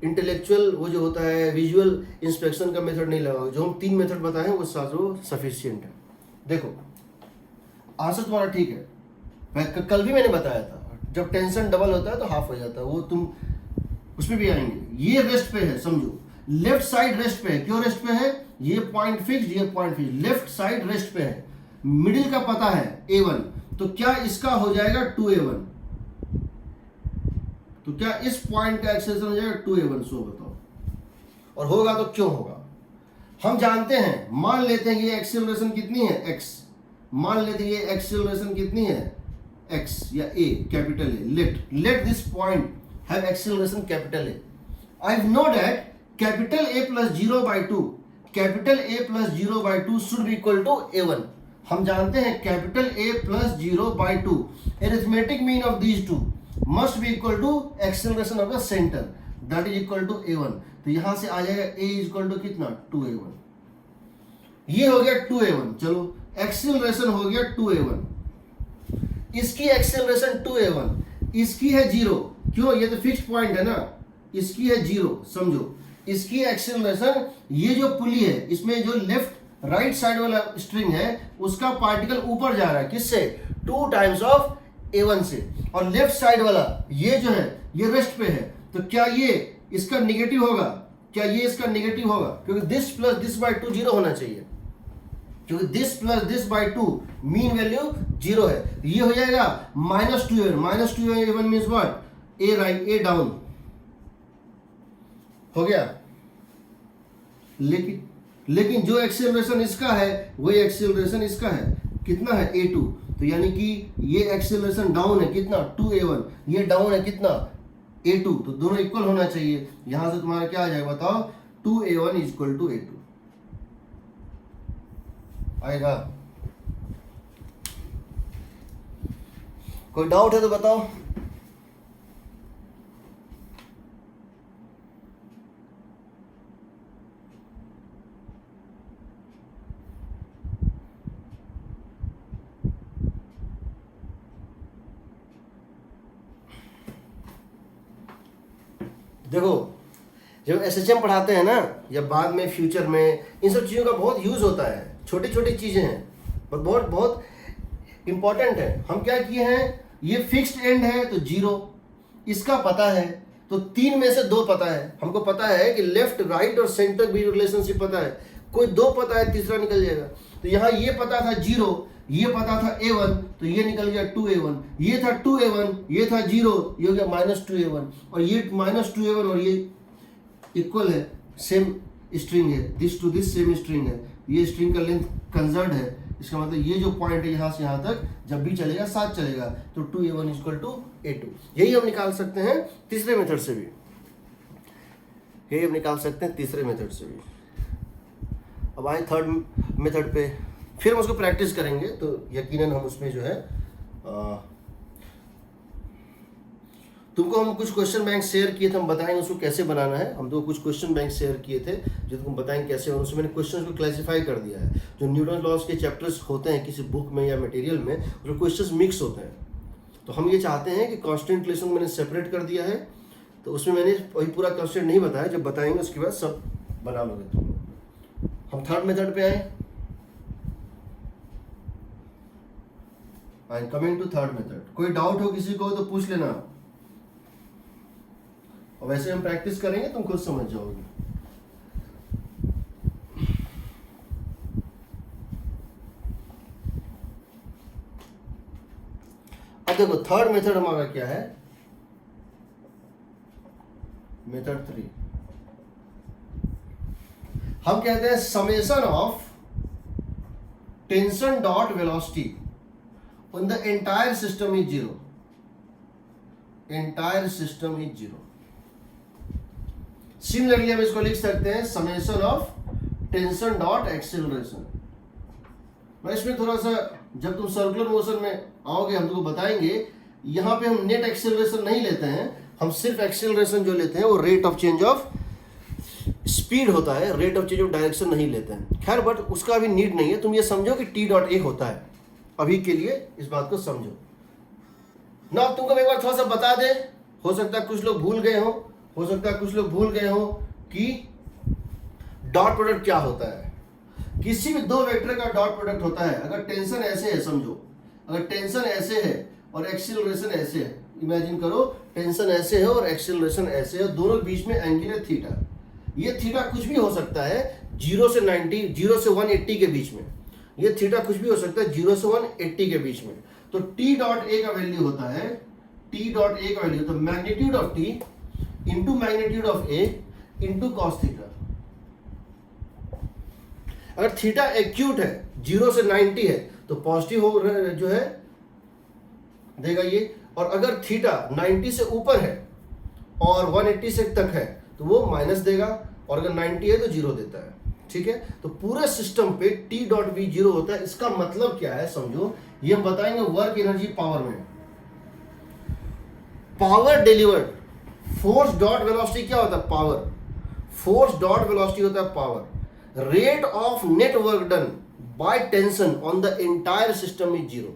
इंटेलेक्चुअल वो जो होता है विजुअल इंस्पेक्शन का मेथड नहीं लगाओगे। जो हम 3 मेथड बताए हैं वो सफिशिएंट है। देखो आंसर तुम्हारा ठीक है, मैं कल भी मैंने बताया था, जब टेंशन डबल होता है तो हाफ हो जाता है, वो तुम उसमें भी आएंगे। ये रेस्ट पे है, समझो लेफ्ट साइड रेस्ट पे है, क्यों रेस्ट पे है, ये पॉइंट फिक्स, ये point fix, left side rest पे है, मिडिल का पता है a1, तो क्या इसका हो जाएगा 2a1, तो क्या इस पॉइंट का एक्सेलरेशन हो जाएगा 2a1, सो बताओ, और होगा तो क्यों होगा। हम जानते हैं, मान लेते हैं ये एक्सेलरेशन कितनी है x, मान लेते हैं ये एक्सेलरेशन कितनी है x या a, capital A, let this point have acceleration capital A. I know that capital A plus 0/2, capital A plus 0/2 should be equal to a1. हम जानते हैं capital A plus 0/2, arithmetic mean of these two must be equal to acceleration of the center, that is equal to a1. तो यहां से आ जाएगा a is equal to कितना 2a1, ये हो गया 2a1, चलो एक्सेलरेशन हो गया 2a1, इसकी एक्सेलरेशन 2a1, इसकी है 0, क्यों, ये तो फिक्स्ड पॉइंट है ना, इसकी है 0, समझो, इसकी एक्सेलरेशन, ये जो पुली है इसमें जो लेफ्ट राइट साइड वाला स्ट्रिंग है उसका पार्टिकल ऊपर जा रहा है, किससे, 2 टाइम्स ऑफ a1 से, और लेफ्ट साइड वाला ये जो है ये रेस्ट पे है, तो क्या ये इसका निगेटिव होगा, क्या ये इसका निगेटिव होगा, क्योंकि दिस प्लस दिस बाय 2 0 होना चाहिए, क्योंकि this plus this by 2 mean value 0 है, ये हो जाएगा -2a1, -2a1 means what, a right a down हो गया, लेकिन जो एक्सेलरेशन इसका है वही एक्सेलरेशन इसका है, कितना है a2, तो यानी कि ये एक्सेलरेशन डाउन है कितना 2a1, ये डाउन है कितना a2, तो दोनों इक्वल होना चाहिए, यहां से तुम्हारा क्या आ जाएगा बताओ, 2a1 is equal to a2 आएगा। कोई डाउट है तो बताओ। देखो जब एसएचएम पढ़ाते हैं ना या बाद में फ्यूचर में, इन सब चीज़ों का बहुत यूज़ होता है, छोटी छोटी चीज़ें हैं पर बहुत बहुत इंपॉर्टेंट है। हम क्या किए हैं, ये फिक्स्ड एंड है तो 0 इसका पता है, तो 3 में से 2 पता है, हमको पता है कि लेफ्ट राइट और सेंटर भी रिलेशनशिप पता है, कोई 2 पता है, तीसरा निकल जाएगा। तो यहाँ ये पता था 0, ये पता था a1, तो ये निकल गया 2a1, ये था 2a1, ये था 0, ये हो गया -2a1, और ये -2a1 और ये इक्वल है, सेम स्ट्रिंग है, this to this same string है, ये स्ट्रिंग का लेंथ कंजर्व्ड है, इसका मतलब ये जो पॉइंट है यहाँ से यहाँ तक जब भी चलेगा साथ चलेगा, तो 2a1 इक्वल टू a2, यही हम निकाल सकते हैं तीसरे मेथड से भी, यही हम निकाल सकते हैं तीसरे मेथड से भी। अब आए थर्ड मेथड पे, फिर हम उसको प्रैक्टिस करेंगे तो यकीनन हम उसमें जो है तुमको हम कुछ क्वेश्चन बैंक शेयर किए थे, हम बताएंगे उसको कैसे बनाना है। हम तो कुछ क्वेश्चन बैंक शेयर किए थे जो तुमको बताएंगे कैसे, और उसमें मैंने क्वेश्चन को क्लासिफाई कर दिया है। जो न्यूटन लॉज के चैप्टर्स होते हैं किसी बुक में या मटेरियल में, जो क्वेश्चन मिक्स होते हैं, तो हम ये चाहते हैं कि कांस्टेंट रिलेशन मैंने सेपरेट कर दिया है, तो उसमें मैंने वही पूरा कांस्टेंट नहीं बताया, जब बताएंगे उसके बाद सब बना लोगे तुम लोग। हम थर्ड मेथड पे आए, I am coming to third method. कोई डाउट हो किसी को तो पूछ लेना, और वैसे हम प्रैक्टिस करेंगे तुम खुद समझ जाओगे। अब देखो थर्ड मेथड हमारा क्या है, मेथड 3 हम कहते हैं summation of tension dot velocity on the entire system is 0, entire system is 0। Similarly हम इसको लिख सकते हैं summation of tension dot acceleration. मैं इसमें थोड़ा सा, जब तुम सर्कुलर मोशन में आओगे हम तुमको बताएंगे, यहाँ पे हम नेट एक्सेलरेशन नहीं लेते हैं, हम सिर्फ एक्सेलरेशन जो लेते हैं वो rate of change of speed होता है, rate of change of direction नहीं लेते हैं। खैर बट उसका अभी नीड नहीं है, तुम ये समझो कि T.A होता है, अभी के लिए इस बात को समझो ना। अब तुमको एक बार थोड़ा सा बता दे, हो सकता है कुछ लोग भूल गए हो सकता है कुछ लोग भूल गए हो कि डॉट प्रोडक्ट क्या होता है। किसी भी 2 वेक्टर का डॉट प्रोडक्ट होता है। अगर टेंशन ऐसे है, समझो अगर टेंशन ऐसे है और एक्सीलरेशन ऐसे है, इमेजिन करो टेंशन ऐसे है और एक्सीलरेशन ऐसे है, दोनों बीच में एंगल है थीटा, ये थीटा कुछ भी हो सकता है 0 से 90, 0 से 180 के बीच में। ये थीटा कुछ भी हो सकता है 0 से 180 के बीच में। तो टी डॉट ए का वैल्यू होता है, टी डॉट ए का वैल्यू तो magnitude of T into magnitude of A into cos theta. अगर थीटा एक्यूट है 0 से 90 है तो पॉजिटिव हो जो है देगा ये, और अगर थीटा 90 से ऊपर है और 180 से तक है तो वो माइनस देगा, और अगर 90 है तो 0 देता है। ठीक है, तो पूरे सिस्टम पे टी डॉट वी 0 होता है। इसका मतलब क्या है समझो, ये हम बताएंगे वर्क एनर्जी पावर में। Power delivered, force dot velocity क्या होता है, पावर। फोर्स डॉट वेलोसिटी होता है power. Rate of net work done by tension on the entire system is 0।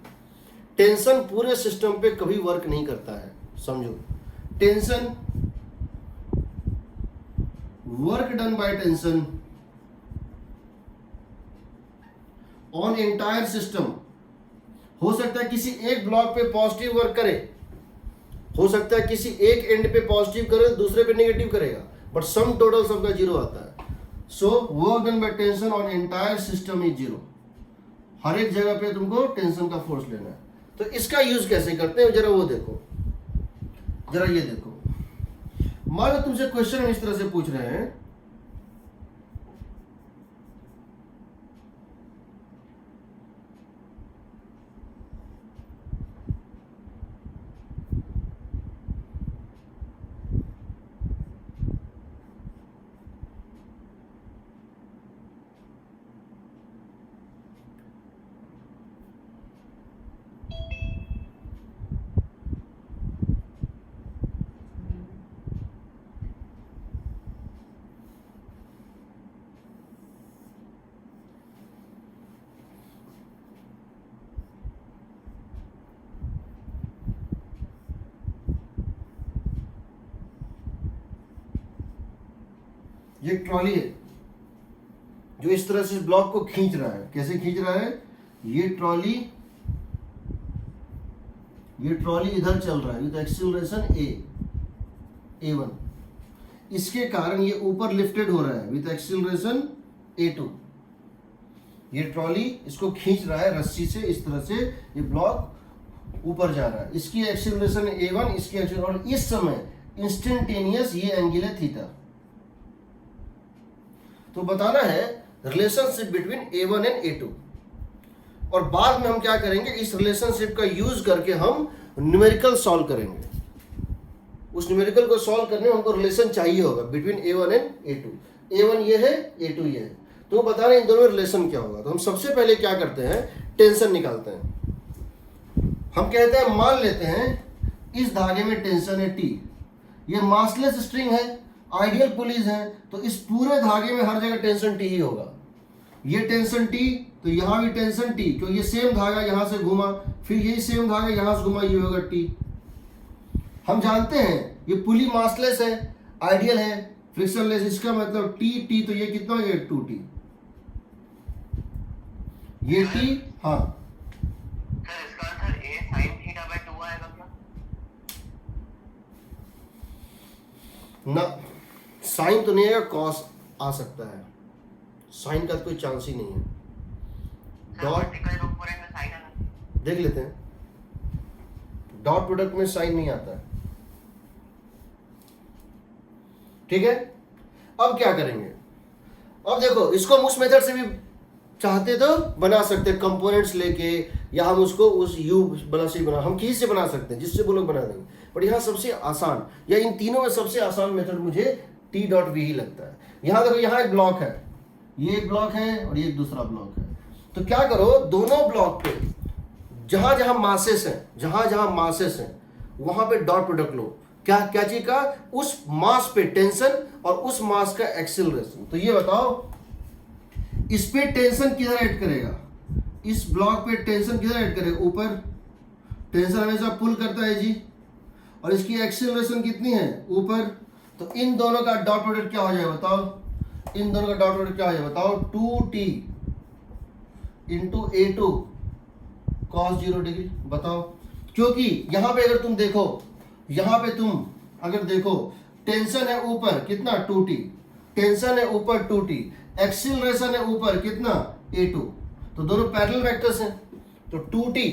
Tension पूरे सिस्टम पे कभी वर्क नहीं करता है, समझो। Tension, work done by tension on entire system, हो सकता है किसी एक ब्लॉक पे पॉजिटिव वर्क करे, हो सकता है किसी एक एंड पे पॉजिटिव करे दूसरे पे नेगेटिव करेगा, बट सम टोटल सबका 0 आता है। So work done by tension on entire system is 0। हर एक जगह पे तुमको टेंशन का फोर्स लेना है। तो इसका यूज कैसे करते हैं जरा वो देखो, जरा ये देखो। मान लो तुमसे क्वेश्चन इस तरह से पूछ रहे हैं, ये ट्रॉली है जो इस तरह से इस ब्लॉक को खींच रहा है। कैसे खींच रहा है, ये ट्रॉली इधर चल रहा है विद एक्सीलरेशन a1। इसके कारण ये ऊपर लिफ्टेड हो रहा है विद एक्सीलरेशन a2। ये ट्रॉली इसको खींच रहा है रस्सी से, इस तरह से ये ब्लॉक ऊपर जा रहा है। इसकी एक्सीलरेशन a1, इसकी एक्सीलरेशन, और इस समय इंस्टेंटेनियस ये एंगल है थीटा। तो बताना है relationship between a1 and a2, और बाद में हम क्या करेंगे, इस रिलेशनशिप का यूज करके हम न्यूमेरिकल सॉल्व करेंगे। उस न्यूमेरिकल को सॉल्व करने में हमको रिलेशन चाहिए होगा between a1 and a2। a1 ये है, a2 ये है, तो बता रहे हैं इन दोनों में रिलेशन क्या होगा। तो हम सबसे पहले क्या करते हैं, टेंशन निकालते हैं। हम कहते हैं, मान लेते हैं इस धागे में टेंशन है T, ये मासलेस स्ट्रिंग है, आइडियल पुलीज है, तो इस पूरे धागे में हर जगह टेंशन T ही होगा। ये टेंशन T, तो यहाँ भी टेंशन T, क्योंकि ये सेम धागा यहाँ से घुमा, फिर यही सेम धागा यहाँ से घुमा, ये होगा T। हम जानते हैं ये पुली मासलेस है, आइडियल है, फ्रिक्शनलेस, इसका मतलब T, तो ये कितना हो गया 2T। ये T, हाँ सर इसका answer a sin theta by 2 आएगा क्या? ना, साइन तो नहीं आएगा, कॉस आ सकता है। साइन का कोई चांस ही नहीं है। डॉट वर्टिकल कंपोनेंट में साइन आना, देख लेते हैं, डॉट प्रोडक्ट में साइन नहीं आता है। ठीक है, अब क्या करेंगे, अब देखो इसको हम उस मेथड से भी चाहते तो बना सकते हैं, कंपोनेंट्स लेके, या हम उसको उस यू बना से बना, हम किसी से बना सकते हैं, जिससे वो लोग बना देंगे। बट यहाँ सबसे आसान, या इन तीनों में सबसे आसान मेथड मुझे टी डॉट वी ही लगता है। यहाँ देखो, यहाँ एक ब्लॉक है, ये एक ब्लॉक है और ये एक दूसरा ब्लॉक है। तो क्या करो, दोनों ब्लॉक पे जहां जहां मासेस हैं वहां पे डॉट प्रोडक्ट लो। क्या क्या चीज का, उस मास पे टेंशन और उस मास का एक्सीलरेशन। तो ये बताओ इस पे टेंशन किधर ऐड करेगा, इस ब्लॉक पे टेंशन किधर ऐड करेगा, ऊपर। टेंशन हमेशा पुल करता है जी, और इसकी एक्सीलरेशन कितनी है, ऊपर। तो इन दोनों का डॉट प्रोडक्ट क्या हो जाएगा बताओ, इन दोनों का डॉट प्रोडक्ट क्या हो जाएगा बताओ, 2T into A2 cos 0 degree. बताओ, क्योंकि यहां पे अगर तुम देखो, यहां पे तुम अगर देखो टेंशन है ऊपर कितना 2T, टेंशन है ऊपर 2t, एक्सीलरेशन है ऊपर कितना a2, तो दोनों पैरेलल वेक्टर्स हैं। तो 2t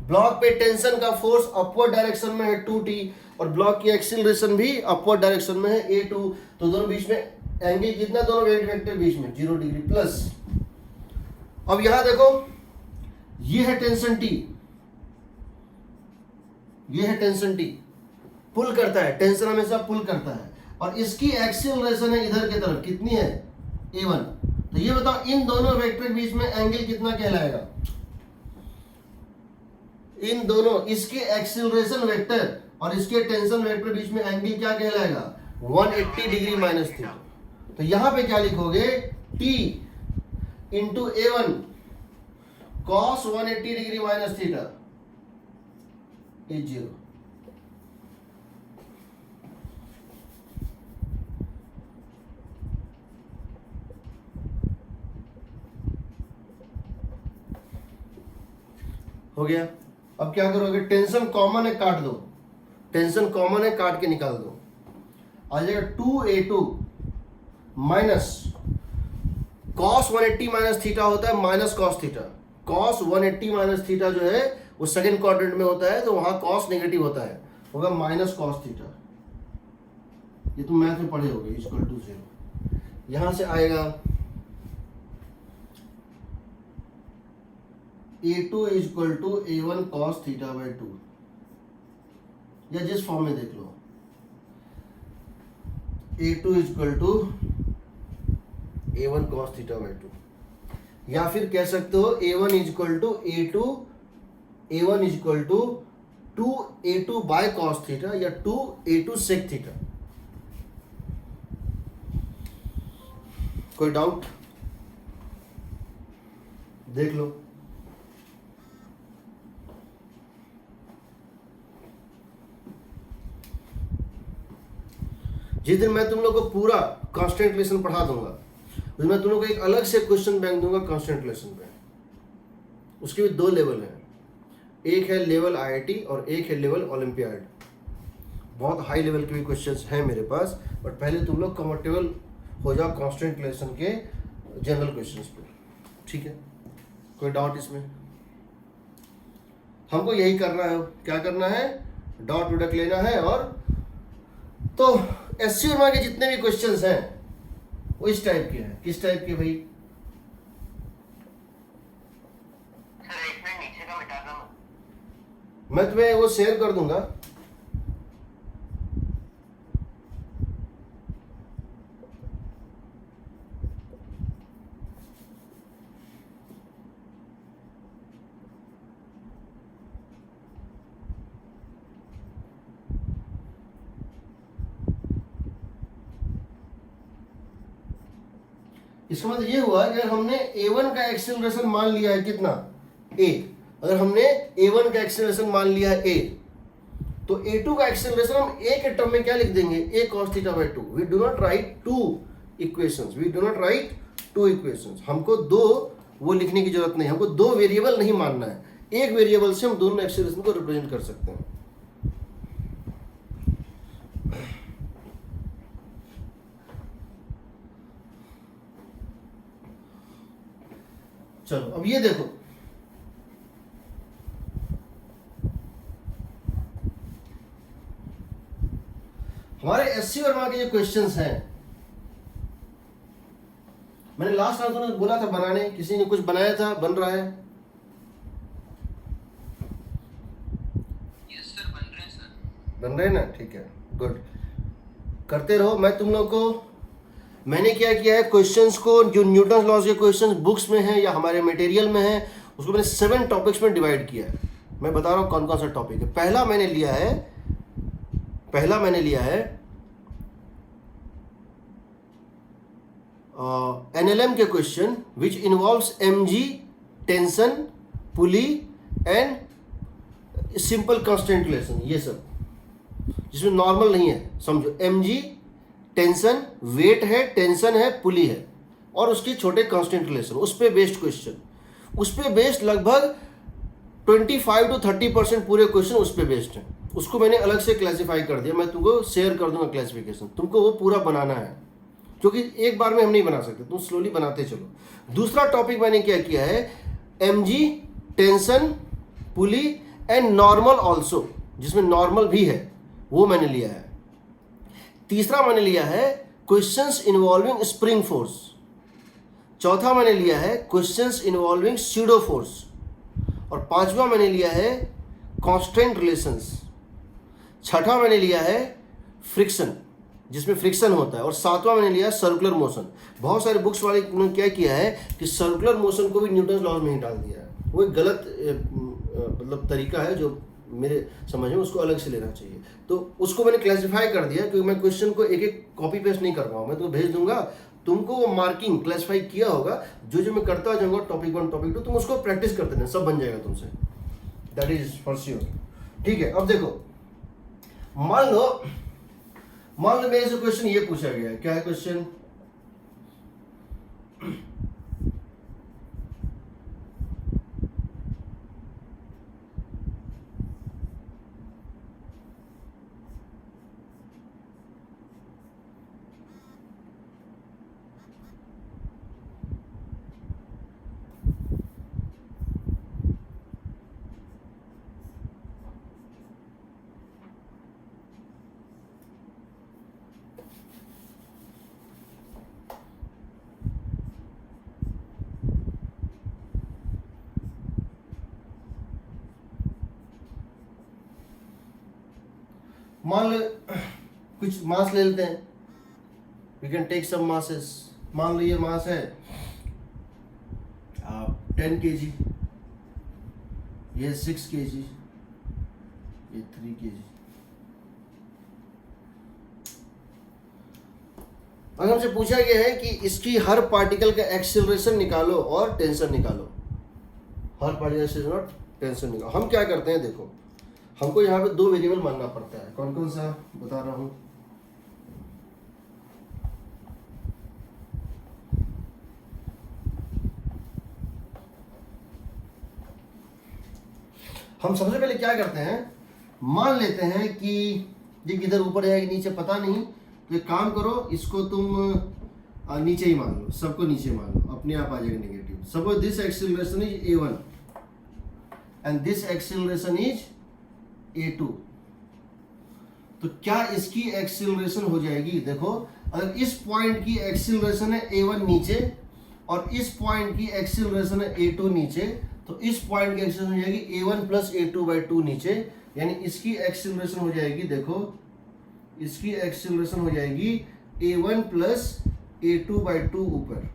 ब्लॉक पे टेंशन का फोर्स अपवर्ड डायरेक्शन में है 2t और ब्लॉक की एक्सीलरेशन भी अपवर्ड डायरेक्शन में है a2, तो दोनों बीच में एंगल कितना, दोनों वेक्टर बीच में 0 डिग्री प्लस। अब यहां देखो ये है टेंशन T, ये है टेंशन T, पुल करता है, टेंशन हमेशा पुल करता है, और इसकी एक्सीलरेशन है इधर की तरफ कितनी है a1। तो ये बताओ इन दोनों वेक्टर के बीच में एंगल कितना कहलाएगा, इन दोनों, इसके एक्सीलरेशन वेक्टर और इसके टेंशन वेक्टर के बीच में एंगल क्या कहलाएगा 180 डिग्री माइनस थीटा। तो यहां पे क्या लिखोगे T into a1 cos 180 degree minus theta is 0। हो गया। अब क्या करोगे, टेंशन कॉमन है काट दो, टेंशन कॉमन है काट के निकाल दो, आ जाएगा 2a2 minus cos 180 minus theta होता है minus cos theta, cos 180 minus theta जो है वो सेकंड क्वाड्रेंट में होता है, तो वहां cos नेगेटिव होता है, होगा माइनस cos थीटा। ये तुम मैथ में पढ़े होगे, इक्वल टू 0। यहां से आएगा a2 is equal to a1 cos theta by 2, या जिस फॉर्म में देख लो, a2 is equal to a1 cos theta by 2, या फिर कह सकते हो a1 is equal to a2, a1 is equal to 2a2 by cos theta या 2a2 sec थीटा। कोई डाउट देख लो। जिस दिन मैं तुम लोग को पूरा कांस्टेंट रिलेशन पढ़ा दूंगा उस दिन मैं तुम लोग को एक अलग से क्वेश्चन बैंक दूंगा कांस्टेंट रिलेशन पे। उसके भी 2 लेवल हैं, एक है लेवल आईआईटी और एक है लेवल ओलंपियाड। बहुत हाई लेवल के भी क्वेश्चंस हैं मेरे पास, बट पहले तुम लोग कंफर्टेबल हो जाओ कांस्टेंट रिलेशन के जनरल क्वेश्चंस पे, ठीक है। कोई डाउट इसमें? हमको यही करना है, क्या करना है, डॉट प्रोडक्ट लेना है। और तो एससी वर्मा के जितने भी क्वेश्चंस हैं वो इस टाइप के हैं। किस टाइप के भाई? सर एक मिनट नीचे का मिटा दो। मैं तुम्हें वो शेयर कर दूंगा। इसका मतलब ये हुआ कि अगर हमने a1 का एक्सेलरेशन मान लिया है कितना a, अगर हमने a1 का एक्सेलरेशन मान लिया है a, तो a2 का एक्सेलरेशन हम a के टर्म में क्या लिख देंगे, a cos theta by 2। We do not write two equations, we do not write two equations. हमको 2 वो लिखने की जरूरत नहीं, हमको 2 वेरिएबल नहीं मानना है, एक वेरिएबल से हम दोनों एक्सेलरेशन को रिप्रेजेंट कर सकते हैं। चलो अब ये देखो, हमारे एससी वर्मा के जो क्वेश्चंस हैं, मैंने लास्ट क्लास में बोला था बनाने, किसी ने कुछ बनाया था, बन रहा है? यस सर, बन रहे हैं सर। बन रहे हैं ना, ठीक है, गुड, करते रहो। मैं तुम लोग को, मैंने क्या किया है, क्वेश्चंस को जो न्यूटन लॉज के क्वेश्चंस बुक्स में हैं या हमारे मटेरियल में हैं, उसको मैंने 7 टॉपिक्स में डिवाइड किया है। मैं बता रहा हूँ कौन कौन सा टॉपिक है। पहला मैंने लिया है एनएलएम के question which involves MG, tension, pulley and simple constant relation, ये सब जिसमें नॉर्मल नहीं है। समझो, एमजी टेंशन, वेट है, टेंशन है, पुली है, और उसके छोटे कांस्टेंट रिलेशन, उस पे बेस्ड क्वेश्चन, उस पे बेस्ड लगभग 25 to 30% पूरे क्वेश्चन उस पे बेस्ड हैं। उसको मैंने अलग से क्लासिफाई कर दिया, मैं तुमको शेयर कर दूंगा क्लासिफिकेशन, तुमको वो पूरा बनाना है, क्योंकि एक बार में हम नहीं बना सकते, तुम स्लोली बनाते चलो। दूसरा टॉपिक मैंने क्या किया है, mg, tension, pulley and normal also, जिसमें नॉर्मल भी है, वो मैंने लिया है। तीसरा मैंने लिया है क्वेश्चंस इन्वॉल्विंग स्प्रिंग फोर्स। चौथा मैंने लिया है क्वेश्चंस इन्वॉल्विंग स्यूडो फोर्स। और पांचवा मैंने लिया है कांस्टेंट रिलेशंस। छठा मैंने लिया है फ्रिक्शन, जिसमें फ्रिक्शन होता है। और सातवां मैंने लिया है सर्कुलर मोशन। बहुत सारे बुक्स वाले ने क्या किया है कि सर्कुलर मोशन को भी न्यूटन लॉ में ही डाल दिया है। वो एक गलत मतलब तरीका है, जो मेरे समझ में उसको अलग से लेना चाहिए। तो उसको मैंने क्लासिफाई कर दिया, क्योंकि मैं क्वेश्चन को एक एक कॉपी पेस्ट नहीं कर पाऊँ, मैं तुम्हें भेज दूंगा, तुमको वो मार्किंग क्लासिफाई किया होगा, जो जो मैं करता जाऊंगा टॉपिक 1 टॉपिक 2, तुम उसको प्रैक्टिस करते रहना, सब बन जाएगा तुमसे, दैट इज फॉर श्योर। ठीक है, अब देखो, मान लो मेरे से क्वेश्चन ये पूछा गया है, क्या है क्वेश्चन, मान लो कुछ मास ले लेते हैं, we can take some masses. मान लो ये मास है 10 kg, ये 6 kg, ये 3 kg। अगर हमसे पूछा गया है कि इसकी हर पार्टिकल का एक्सेलरेशन निकालो और टेंशन निकालो, हर पार्टिकल एक्सेलरेशन और टेंशन निकालो, हम क्या करते हैं, देखो हमको यहाँ पे 2 वेरिएबल मानना पड़ता है। कौन कौन सा बता रहा हूँ, हम सबसे पहले क्या करते हैं, मान लेते हैं कि ये किधर ऊपर जाएगी नीचे पता नहीं, तो एक काम करो, इसको तुम नीचे ही मान लो, सबको नीचे मान लो, अपने आप आ जाएगा negative. Suppose this acceleration is a1 and this acceleration is a2, तो क्या इसकी एक्सेलरेशन हो जाएगी, देखो अगर इस पॉइंट की एक्सेलरेशन है a1 नीचे और इस पॉइंट की एक्सेलरेशन है a2 नीचे, तो इस पॉइंट की एक्सेलरेशन हो जाएगी a1 प्लस a2/2 नीचे, यानी इसकी एक्सेलरेशन हो जाएगी, देखो इसकी एक्सेलरेशन हो जाएगी a1 प्लस a2/2 ऊपर।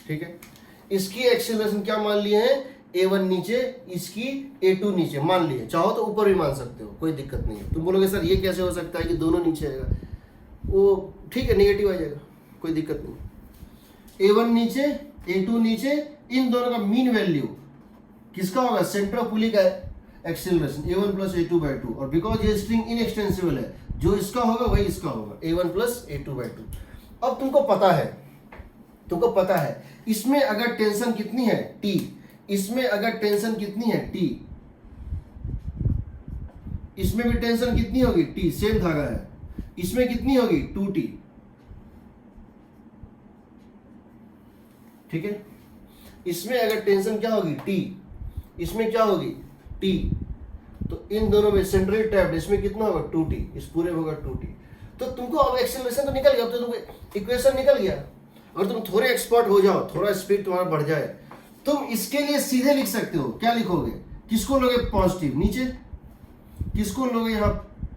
ठीक है, इसकी एक्सेलरेशन क्या मान लिए हैं, a1 नीचे, इसकी a2 नीचे मान लिए, चाहो तो ऊपर भी मान सकते हो, कोई दिक्कत नहीं है। तुम बोलोगे सर ये कैसे हो सकता है कि दोनों नीचे आएगा, वो ठीक है नेगेटिव आ जाएगा, कोई दिक्कत नहीं। a1 नीचे a2 नीचे, इन दोनों का मीन वैल्यू किसका होगा, सेंटर ऑफ पुली का एक्सेलरेशन a1 प्लस a2/2, और बिकॉज ये स्ट्रिंग इनएक्सटेंसिबल है, जो इसका होगा वही इसका होगा, a1 प्लस a2/2। अब तुमको पता है इसमें अगर टेंशन कितनी है T, इसमें अगर टेंशन कितनी है T, इसमें भी टेंशन कितनी होगी T, सेम धागा है, इसमें कितनी होगी 2T। ठीक है, इसमें अगर टेंशन क्या होगी T, इसमें क्या होगी T, तो इन दोनों में सेंट्रली टैप्ड, इसमें कितना होगा 2T, इस पूरे में होगा 2T। तो तुमको अब एक्सेलरेशन तो निकल गया, अब तो तुमको इक्वेशन निकल गया। अगर तुम थोड़े एक्सपर्ट हो जाओ, थोड़ा स्पीड तुम्हारा बढ़ जाए, तुम इसके लिए सीधे लिख सकते हो। क्या लिखोगे, किसको लोगे पॉजिटिव नीचे, किसको लोगे यहाँ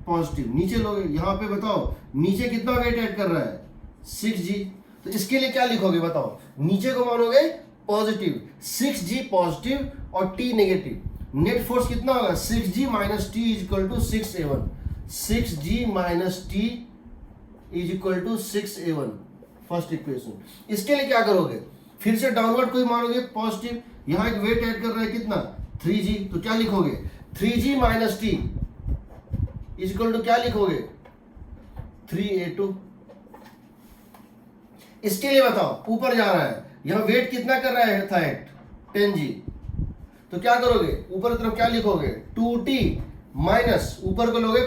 पॉजिटिव नीचे लोगे, यहाँ पे बताओ नीचे कितना वेट ऐड कर रहा है 6g, तो इसके लिए क्या लिखोगे बताओ, नीचे को मानोगे पॉजिटिव, 6g पॉजिटिव और t नेगेटिव, नेट फोर्स कितना होगा 6g minus T is equal to 6a1, 6g minus T is equal to 6a1, first equation. इसके लिए क्या करोगे, फिर से डाउनवर्ड को ही मानोगे पॉजिटिव, यहाँ एक वेट ऐड कर रहा है कितना 3g, तो क्या लिखोगे 3g minus T is equal to क्या लिखोगे 3a2। इसके लिए बताओ ऊपर जा रहा है, यहाँ वेट कितना कर रहा है था 10g, तो क्या करोगे ऊपर तरफ क्या लिखोगे 2t माइनस ऊपर को लोगे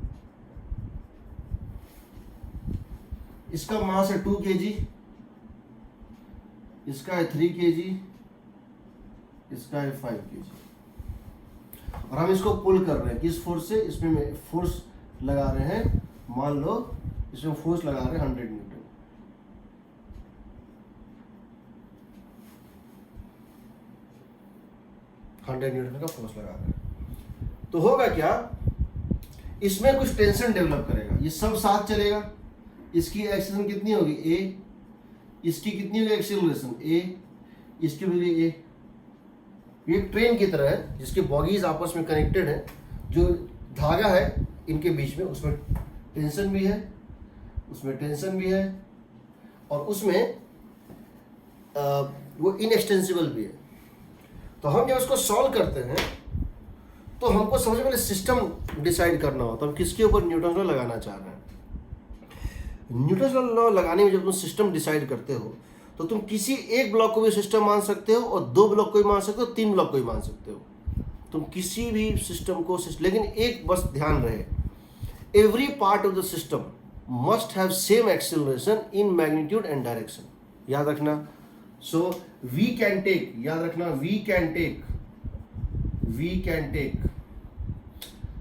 इसका मास है 2 kg, इसका है 3 kg, इसका है 5 kg, और हम इसको पुल कर रहे हैं किस फोर्स से? इसमें फोर्स लगा रहे हैं, मान लो इसमें फोर्स लगा रहे हैं 100 न्यूटन। का फोर्स लगा रहे हैं, तो होगा क्या? इसमें कुछ टेंशन डेवलप करेगा, ये सब साथ चलेगा। इसकी एक्सीलरेशन कितनी होगी? ए। इसकी कितनी होगी एक्सीलरेशन? ए। इसकी होगी ए। ये एक ट्रेन की तरह है जिसके बॉगीज आपस में कनेक्टेड है, जो धागा है इनके बीच में, उसमें टेंशन भी है, उसमें टेंशन भी है, और उसमें वो इनएक्सटेंसिबल भी है। तो हम जब इसको सॉल्व करते हैं तो हमको सबसे पहले सिस्टम डिसाइड करना होता है, हम किसके ऊपर न्यूटन लॉ लगाना चाह रहे हैं। न्यूटन लॉ लगाने में जब तुम सिस्टम डिसाइड करते हो तो तुम किसी एक ब्लॉक को भी सिस्टम मान सकते हो, और 2 ब्लॉक को भी मान सकते हो, 3 ब्लॉक को भी मान सकते हो। तुम किसी भी सिस्टम को, लेकिन एक बस ध्यान रहे, every part of the system must have same acceleration in magnitude and direction. याद रखना। सो वी कैन टेक, याद रखना, we can take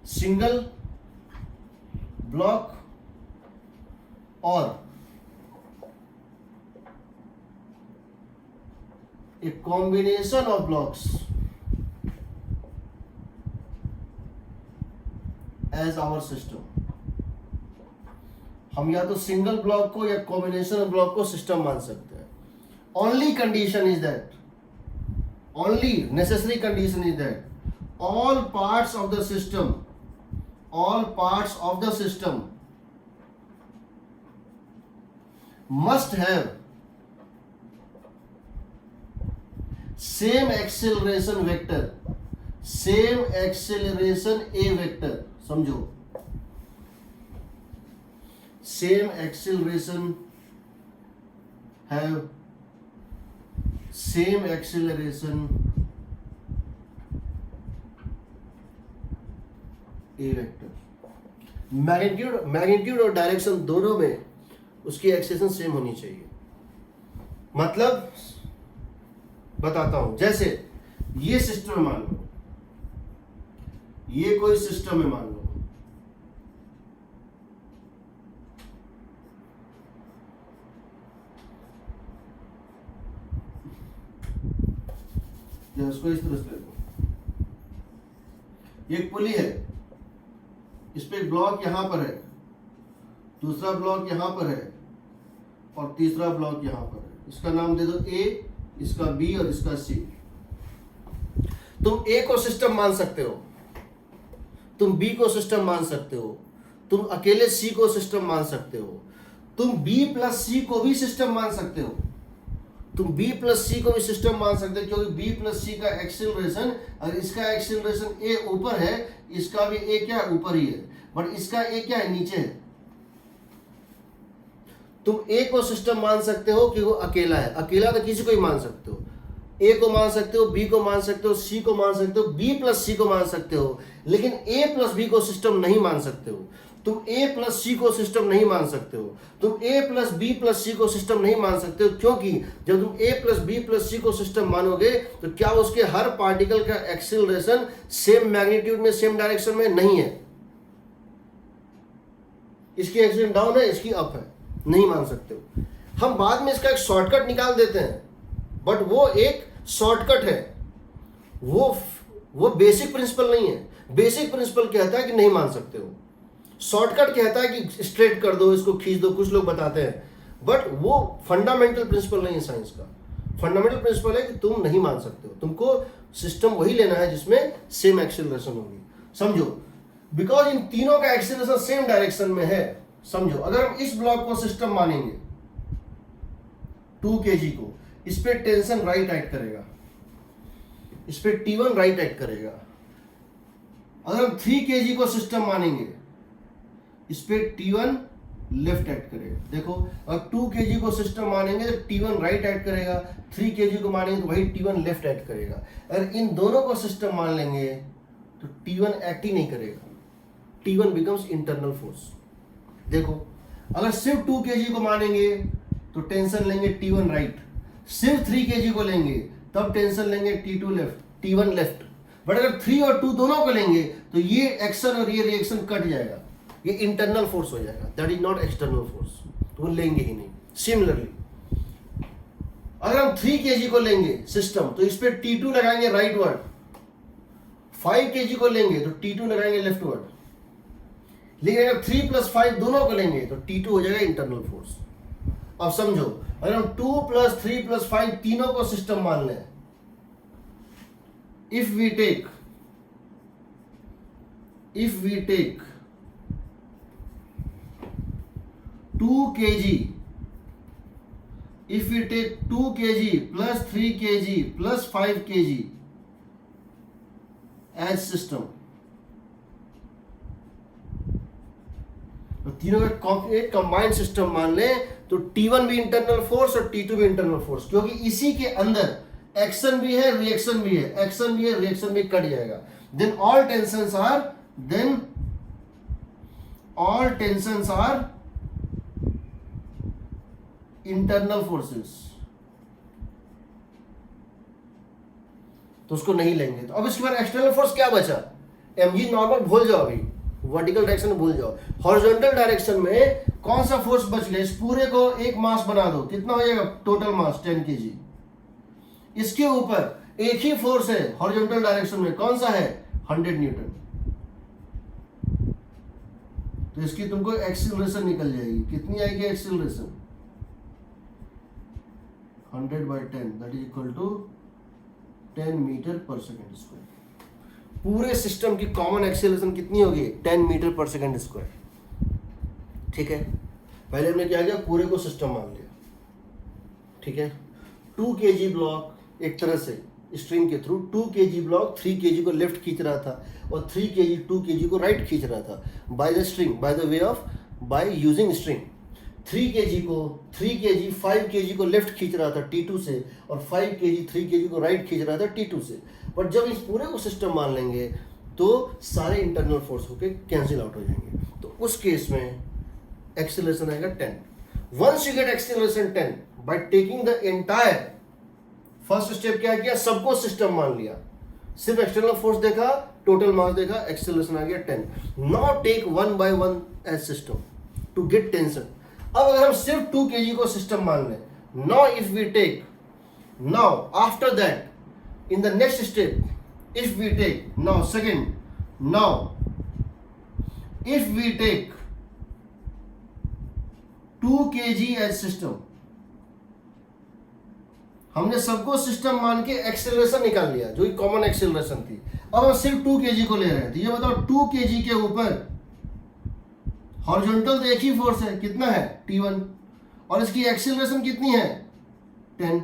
single block और a combination of blocks as our system। हम या तो सिंगल ब्लॉक को या कॉम्बिनेशन ऑफ ब्लॉक को सिस्टम मान सकते हैं। Only condition is that, only necessary condition is that all parts of the system must have same acceleration vector, same acceleration a vector। समझो, same acceleration have same acceleration A vector. Magnitude और direction दोनों में उसकी acceleration same होनी चाहिए। मतलब बताता हूं, जैसे ये सिस्टम है, मान लो ये कोई सिस्टम है, मान लो उसको इस तरह से ले लो, एक पुली है, इस पे एक ब्लॉक यहां पर है, दूसरा ब्लॉक यहां पर है, और तीसरा ब्लॉक यहां पर है। इसका नाम दे दो ए, इसका बी और इसका सी। तुम ए को सिस्टम मान सकते हो, तुम बी को सिस्टम मान सकते हो, तुम अकेले सी को सिस्टम मान सकते हो, तुम बी प्लस सी को भी सिस्टम मान सकते हो, तुम बी प्लस सी को भी सिस्टम मान सकते हो, क्योंकि बी प्लस सी का एक्सीलरेशन, और इसका एक्सीलरेशन ए ऊपर है, इसका भी ए क्या है? ऊपर ही है, बट इसका ए क्या है? नीचे है। तुम ए को सिस्टम मान सकते हो कि वो अकेला है, अकेला तो किसी को ही मान सकते हो, ए को मान सकते हो, बी को मान सकते हो, सी को मान सकते हो, बी प्लस सी को मान सकते हो, लेकिन ए प्लस बी को सिस्टम नहीं मान सकते हो। तुम ए प्लस सी को सिस्टम नहीं मान सकते हो, तुम ए प्लस बी प्लस सी को सिस्टम नहीं मान सकते हो, क्योंकि जब तुम ए प्लस बी प्लस सी को सिस्टम मानोगे तो क्या उसके हर पार्टिकल का एक्सीलरेशन सेम मैग्नीट्यूड में, सेम डायरेक्शन में नहीं है। इसकी एक्सीलरेशन डाउन है, इसकी अप है, नहीं मान सकते हो। हम बाद में इसका एक शॉर्टकट निकाल देते हैं, बट वो एक शॉर्टकट है, वो बेसिक प्रिंसिपल नहीं है। बेसिक प्रिंसिपल कहता है कि नहीं मान सकते हो, शॉर्टकट कहता है कि स्ट्रेट कर दो, इसको खींच दो, कुछ लोग बताते हैं, बट वो फंडामेंटल प्रिंसिपल नहीं है साइंस का। फंडामेंटल प्रिंसिपल है कि तुम नहीं मान सकते हो, तुमको सिस्टम वही लेना है जिसमें सेम एक्सीलरेशन होगी। समझो, बिकॉज इन तीनों का एक्सीलरेशन सेम डायरेक्शन में है। समझो, अगर हम इस ब्लॉक को सिस्टम मानेंगे 2 kg को, इस पे टेंशन राइट एक्ट करेगा, इस पे T1 राइट एक्ट करेगा। अगर हम 3 kg को सिस्टम मानेंगे, इस पे T1 लेफ्ट एक्ट करेगा। देखो, अगर 2 kg को सिस्टम मानेंगे तो T1 राइट एक्ट करेगा, 3 kg को मानेंगे तो वही T1 लेफ्ट एक्ट करेगा। अगर इन दोनों को सिस्टम मान लेंगे तो T1 एक्ट ही नहीं करेगा, T1 बिकम्स इंटरनल फोर्स। देखो, अगर सिर्फ 2 kg को मानेंगे तो टेंशन लेंगे T1 राइट, सिर्फ 3 kg को लेंगे तब टेंशन लेंगे T2 left, T1 left. But अगर 3 और 2 दोनों को लेंगे तो ये एक्शन और ये रिएक्शन कट जाएगा, ये इंटरनल फोर्स हो जाएगा, that is not external force, तो वो लेंगे ही नहीं। सिमिलरली अगर हम 3 kg को लेंगे सिस्टम तो इस पे T2 लगाएंगे राइट वर्ड, 5 kg को लेंगे तो T2 लगाएंगे लेफ्ट वर्ड। लेकिन अगर 3 + 5 दोनों को लेंगे तो T2 हो जाएगा इंटरनल फोर्स। अब समझो, अगर हम 2 + 3 + 5 तीनों को सिस्टम मान लें, if we take 2 kg, if we take 2 kg plus 3 kg plus 5 kg as system, तो तीनों का एक कंबाइंड सिस्टम मान लें तो T1 भी इंटरनल फोर्स और T2 भी इंटरनल फोर्स, क्योंकि इसी के अंदर एक्शन भी है रिएक्शन भी है, एक्शन भी है रिएक्शन भी, कट जाएगा। Then all tensions are internal forces, तो उसको नहीं लेंगे। तो अब इसके बाद एक्सटर्नल फोर्स क्या बचा, mg नॉर्मल भूल जाओ, अभी वर्टिकल डायरेक्शन भूल जाओ। हॉरिजॉन्टल डायरेक्शन में कौन सा फोर्स बच गया, इस पूरे को एक मास बना दो, कितना हो जाएगा टोटल मास 10 kg। इसके ऊपर एक ही फोर्स है हॉरिजॉन्टल डायरेक्शन में, कौन सा है 100 न्यूटन। तो इसकी तुमको एक्सीलरेशन निकल जाएगी, कितनी आएगी acceleration 100/10 that is equal to 10 metre per second square. पूरे सिस्टम की कॉमन एक्सीलरेशन कितनी होगी 10 मीटर/सेकंड स्क्वायर। ठीक है, पहले हमने क्या किया, पूरे को सिस्टम मान लिया। ठीक है, 2 kg ब्लॉक एक तरह से स्ट्रिंग के थ्रू 2 kg ब्लॉक 3 kg को लेफ्ट खींच रहा था और 3 kg 2 kg को राइट खींच रहा था by the string, by the way of by using string. 3 kg को 3 kg 5 kg को लेफ्ट खींच रहा था T2 से और 5 kg 3 kg को राइट खींच रहा था T2 से। बट जब इस पूरे को सिस्टम मान लेंगे तो सारे इंटरनल फोर्स होके कैंसिल आउट हो जाएंगे, तो उस केस में एक्सीलरेशन आएगा 10। Once you get acceleration 10 by taking the entire, first step क्या किया, सबको सिस्टम मान लिया, सिर्फ एक्सटर्नल फोर्स देखा, टोटल मास देखा, एक्सीलरेशन आ गया 10। Now take 1 by 1 as system to get tension. अब अगर हम सिर्फ 2 kg को सिस्टम मान लें, now if we take, now after that in the next step, if we take now second, now if we take 2 kg as system, हमने सबको system मान के एक्सेलरेशन निकाल लिया जो कॉमन एक्सेलरेशन थी। अब हम सिर्फ 2 kg को ले रहे हैं, तो ये बताओ 2 kg के ऊपर हॉरिजॉन्टल तो एक ही फोर्स है, कितना है T1, और इसकी एक्सेलरेशन कितनी है 10।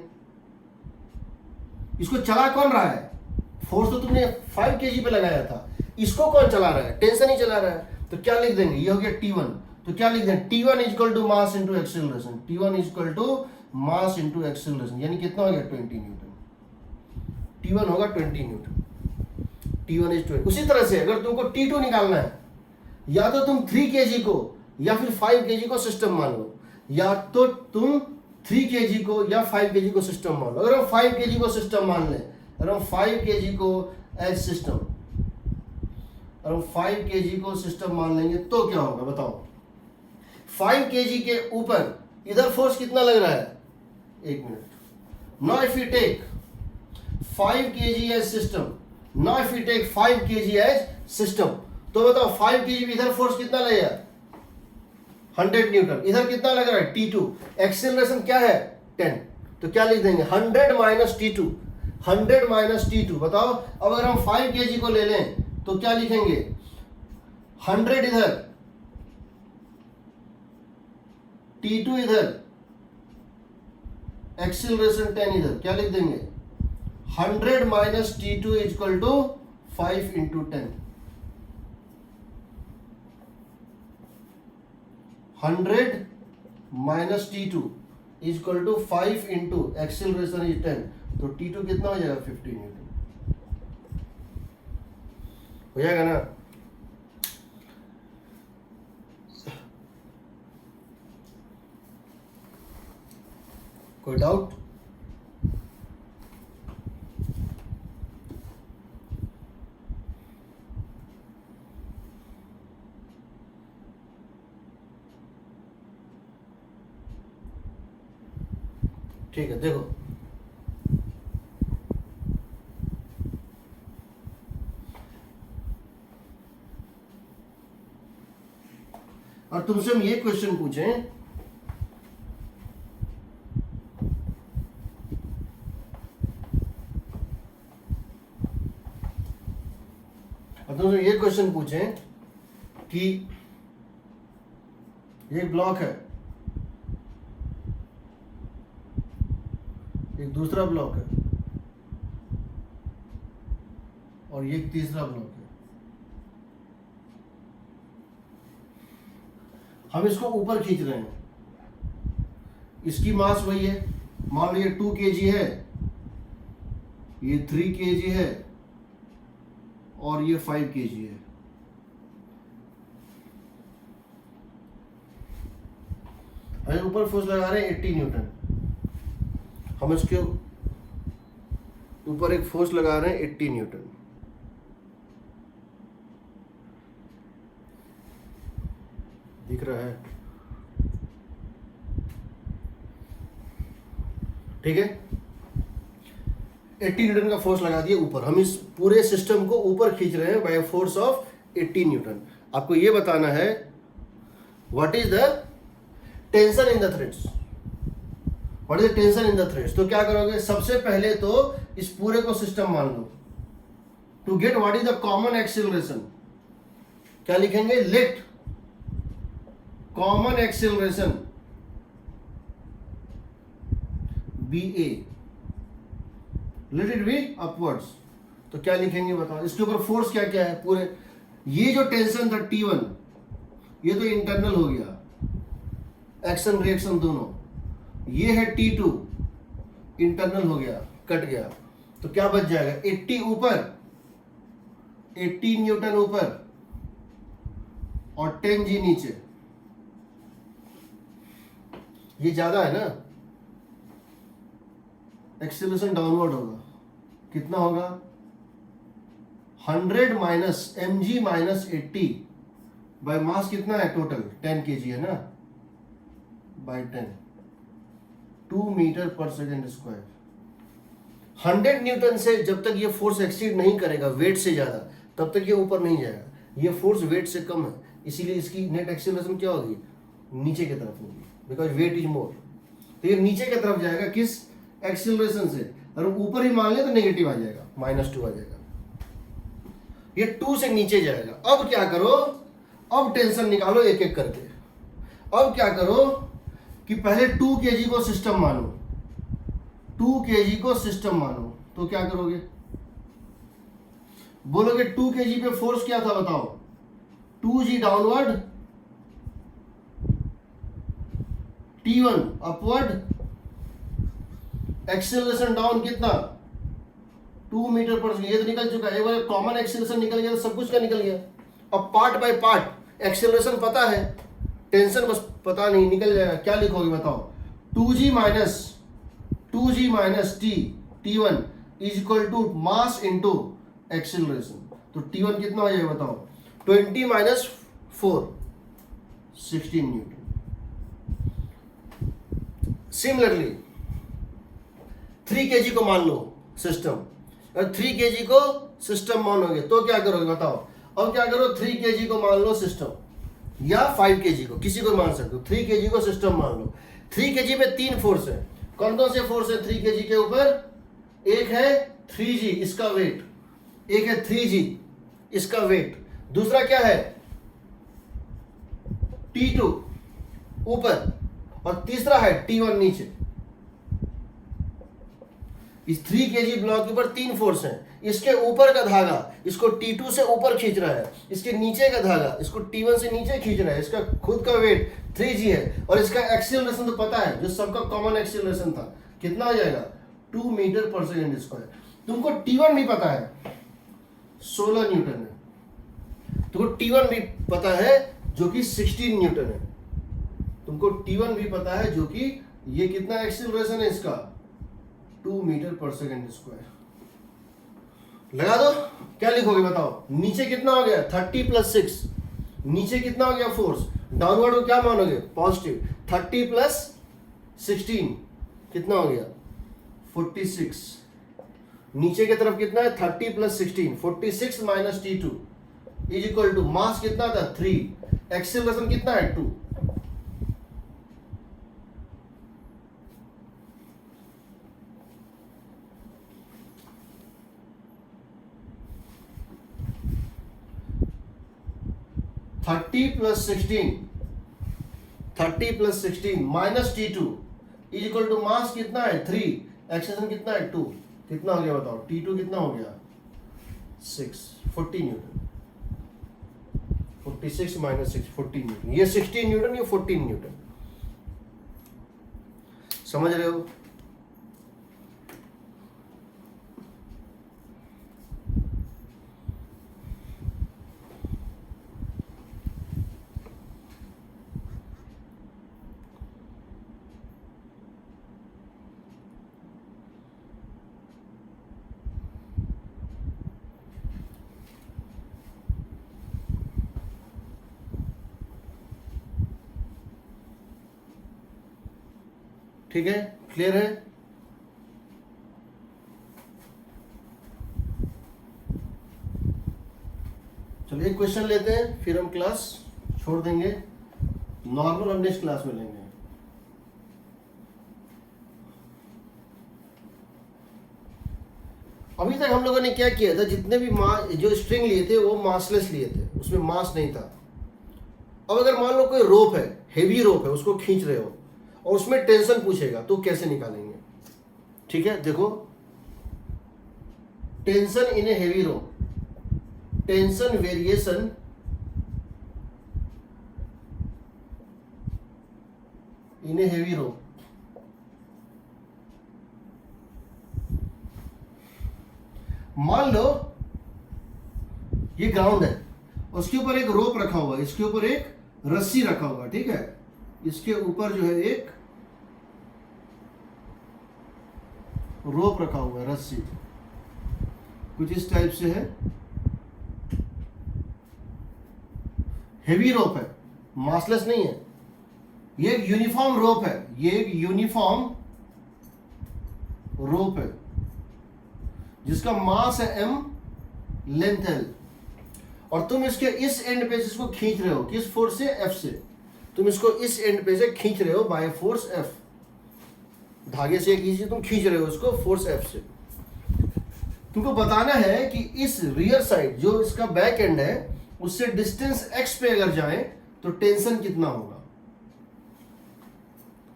इसको चला कौन रहा है, फोर्स तो तुमने 5 kg पे लगाया था, इसको कौन चला रहा है, टेंशन ही चला रहा है। तो क्या लिख देंगे, ये हो गया T1, तो क्या लिख देंगे T1 equal to mass into acceleration, T1 equal to mass into acceleration, यानी कितना हो गया 20 न्यूटन। T1 होगा 20 न्यूटन, T1 इज 20। उसी तरह से अगर तुमको T2 निकालना है, या तो तुम 3 kg को या फिर 5 kg को सिस्टम मान लो, या तो तुम 3 kg को या 5 kg को सिस्टम मान लो। अगर हम 5 kg को सिस्टम मान लें, अगर हम 5 kg को एज सिस्टम, अगर हम 5 kg को सिस्टम मान लेंगे तो क्या होगा बताओ। 5 kg के ऊपर इधर फोर्स कितना लग रहा है, एक minute. Now if you take 5 kg as system, now if you take 5 kg as system, तो बताओ 5 kg इधर फोर्स कितना लगेगा 100 न्यूटन, इधर कितना लग रहा है T2, एक्सेलरेशन क्या है 10, तो क्या लिख देंगे 100 माइनस T2, 100 माइनस T2। बताओ अब अगर हम 5 kg को ले लें तो क्या लिखेंगे 100 इधर, T2 इधर, एक्सेलरेशन 10 इधर, क्या लिख देंगे 100 minus T2 equal to 5 into 10। 100 minus T2 equal to 5 into acceleration is 10, तो T2 कितना हो जाएगा 50 न्यूटन, हो जाएगा ना। कोई डाउट? ठीक है, देखो और तुमसे हम ये क्वेश्चन पूछें, और तुमसे ये क्वेश्चन पूछें कि ये ब्लॉक है, एक दूसरा ब्लॉक है और ये एक तीसरा ब्लॉक है। हम इसको ऊपर खींच रहे हैं, इसकी मास वही है, मान लो ये 2 kg है, ये 3 kg है और ये 5 kg है। हम ऊपर फोर्स लगा रहे हैं 80 न्यूटन, हम इसके ऊपर एक फोर्स लगा रहे हैं 80 न्यूटन। दिख रहा है? ठीक है, 80 न्यूटन का फोर्स लगा दिया ऊपर। हम इस पूरे सिस्टम को ऊपर खींच रहे हैं बाय फोर्स ऑफ 80 न्यूटन। आपको ये बताना है what is the tension in the threads, what is the tension in the threads. तो क्या करोगे, सबसे पहले तो इस पूरे को सिस्टम मान लो। To get what is the common acceleration, क्या लिखेंगे, let common acceleration be a, let it be upwards. तो क्या लिखेंगे बताओ, इसके ऊपर फोर्स क्या क्या है पूरे, ये जो टेंशन था T1 ये तो इंटरनल हो गया, एक्शन रिएक्शन दोनों। ये है T2 इंटरनल हो गया, कट गया। तो क्या बच जाएगा, 80 ऊपर, 80 न्यूटन ऊपर और 10 G नीचे। ये ज्यादा है ना, एक्सीलरेशन डाउनवर्ड होगा, कितना होगा 100 minus mg minus 80 by mass कितना है टोटल 10 kg है ना, बाय 10, 2 मीटर पर सेकेंड स्क्वायर। 100 न्यूटन से जब तक ये फोर्स एक्सीड नहीं करेगा वेट से ज्यादा, तब तक ये ऊपर नहीं जाएगा। ये फोर्स वेट से कम है, इसीलिए इसकी नेट एक्सीलरेशन क्या होगी, नीचे की तरफ होगी, बिकॉज वेट इज मोर। तो ये नीचे की तरफ जाएगा किस एक्सीलरेशन से, अगर ऊपर ही मान ले तो नेगेटिव आ जाएगा, -2 आ जाएगा। ये 2 से नीचे जाएगा। अब क्या करो, अब टेंशन निकालो एक एक करके। अब क्या करो कि पहले 2 kg को सिस्टम मानो, 2 kg को सिस्टम मानो। तो क्या करोगे, बोलोगे 2 kg पे फोर्स क्या था बताओ, 2g downward, T1 upward, acceleration down कितना 2 मीटर पर सेकेंड। ये तो निकल चुका है, एक बार कॉमन एक्सेलरेशन निकल गया तो सब कुछ का निकल गया। अब पार्ट बाय पार्ट, एक्सेलरेशन पता है, टेंशन बस पता नहीं, निकल जाएगा। क्या लिखोगे बताओ, 2g minus T1 is equal to mass into acceleration. तो T1 कितना हो जाएगा बताओ, 20 माइनस 4 16 न्यूटन। सिमिलरली 3 kg को मान लो सिस्टम, और 3 kg को सिस्टम मानोगे तो क्या करोगे बताओ। अब क्या करो, 3 kg को मान लो सिस्टम, या 5 kg को, किसी को मान सकते हो। 3 kg को सिस्टम मान लो। 3 kg पे 3 फोर्स है, कौन कौन से फोर्स है 3 kg के ऊपर, एक है 3g इसका वेट, एक है 3g इसका वेट, दूसरा क्या है T2 ऊपर, और तीसरा है T1 नीचे। इस 3 kg ब्लॉक के ऊपर 3 फोर्स हैं। इसके ऊपर का धागा इसको T2 से ऊपर खींच रहा है, इसके नीचे का धागा इसको T1 से नीचे खींच रहा है। इसका खुद का वेट 3g है, और इसका एक्सीलरेशन तो पता है, जो सबका कॉमन एक्सीलरेशन था, कितना आ जाएगा 2 मीटर पर सेकेंड स्क्वायर। तुमको T1 भी पता है 16 न्यूटन है, तुमको T1 भी पता है जो कि 16 न्यूटन है, तुमको T1 भी पता है जो कि ये कितना एक्सीलरेशन है इसका 2 मीटर पर सेकेंड स्क्वायर। लगा दो, क्या लिखोगे बताओ। नीचे कितना हो गया 30 + 6, नीचे कितना हो गया फोर्स, डाउनवर्ड को क्या मानोगे पॉजिटिव। 30 + 16 कितना हो गया 46, नीचे की तरफ कितना है 30 + 16, 46 - T2 = मास कितना था 3, एक्सीलरेशन कितना है 2। थर्टी + 16 माइनस T2 = मास कितना है 3, एक्सेलरेशन कितना है 2, कितना हो गया बताओ। T2 कितना हो गया 6, 40 न्यूटन। 46 - 6 40 न्यूटन, ये 16 न्यूटन, ये 14 न्यूटन। समझ रहे हो। ठीक है, क्लियर है। चलिए एक क्वेश्चन लेते हैं, फिर हम क्लास छोड़ देंगे। नॉर्मल हम नेक्स्ट क्लास में लेंगे। अभी तक हम लोगों ने क्या किया था, जितने भी जो स्ट्रिंग लिए थे वो मासलेस लिए थे, उसमें मास नहीं था। अब अगर मान लो कोई रोप है, हेवी रोप है, उसको खींच रहे हो और उसमें टेंशन पूछेगा तो कैसे निकालेंगे। ठीक है, देखो tension in a heavy rope, tension variation in a heavy rope. मान लो ये ग्राउंड है, उसके ऊपर एक रोप रखा हुआ है, इसके ऊपर एक रस्सी रखा हुआ है, ठीक है। इसके ऊपर जो है एक रोप रखा हुआ है, रस्सी कुछ इस टाइप से है, हेवी रोप है, मासलेस नहीं है। ये एक यूनिफॉर्म रोप है, ये एक यूनिफॉर्म रोप है जिसका मास है m, लेंथ L, और तुम इसके इस एंड पे इसको खींच रहे हो, किस फोर्स से, F से। तुम इसको इस एंड पे से खींच रहे हो बाय फोर्स F, धागे से एक तुम खींच रहे हो उसको फोर्स F से। तुमको बताना है कि इस रियर साइड जो इसका बैक एंड है उससे डिस्टेंस x पे अगर जाए तो टेंशन कितना होगा।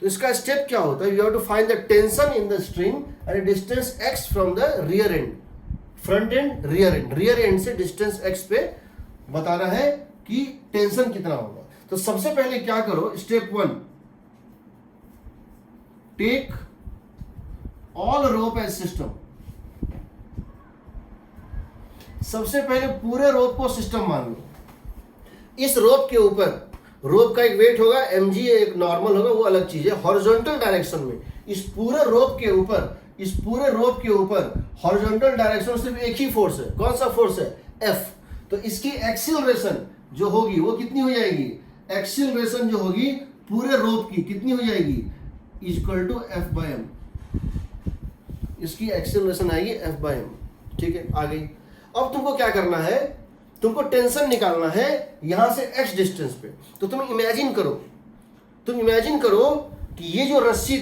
तो इसका स्टेप क्या होता है, you have to find the tension in the string at distance x from the rear end, front end rear end, rear end से डिस्टेंस x पे बताना है कि टेंशन कितना होगा। तो सबसे पहले क्या करो, स्टेप 1, टेक ऑल रोप एज सिस्टम। सबसे पहले पूरे रोप को सिस्टम मान लो। इस रोप के ऊपर, रोप का एक वेट होगा mg, एक नॉर्मल होगा, वो अलग चीज है। हॉरिजॉन्टल डायरेक्शन में इस पूरे रोप के ऊपर हॉरिजॉन्टल डायरेक्शन में सिर्फ एक ही फोर्स है। कौन सा फोर्स है, F। तो इसकी एक्सीलरेशन जो होगी वो कितनी हो जाएगी, एक्सीलरेशन जो होगी पूरे रोप की कितनी हो जाएगी, = F/m। इसकी एक्सीलरेशन आएगी F/m। ठीक है, आ गई। अब तुमको क्या करना है, तुमको टेंशन निकालना है यहां से x डिस्टेंस पे। तो तुम इमेजिन करो कि ये जो रस्सी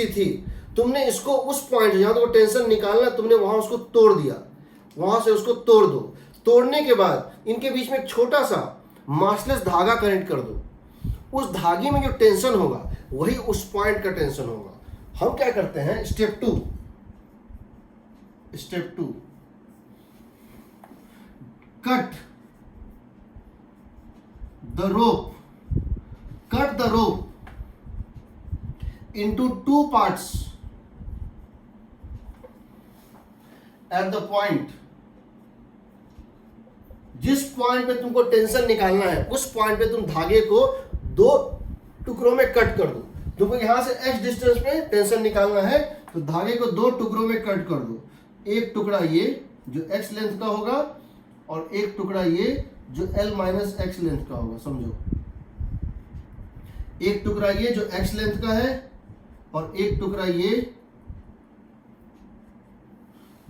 थी, तुमने इसको उस पॉइंट जहां तुमको टेंशन निकालना, तुमने वहां उसको तोड़ दिया, वहां से उसको तोड़ दो। तोड़ने के बाद इनके बीच में एक छोटा सा मासलेस धागा कनेक्ट कर दो। उस धागे में जो टेंशन होगा वही उस पॉइंट का टेंशन होगा। हम क्या करते हैं, step two, cut the rope into 2 parts at the point। जिस पॉइंट पे तुमको टेंशन निकालना है उस पॉइंट पे तुम धागे को 2 टुकड़ों में कट कर दो। तुमको यहाँ से x डिस्टेंस पे टेंशन निकालना है, तो धागे को 2 टुकड़ों में कट कर दो। एक टुकड़ा ये जो x लेंथ का होगा और एक टुकड़ा ये जो l माइनस x लेंथ का होगा। समझो, एक टुकड़ा ये जो x लेंथ का है और एक टुकड़ा ये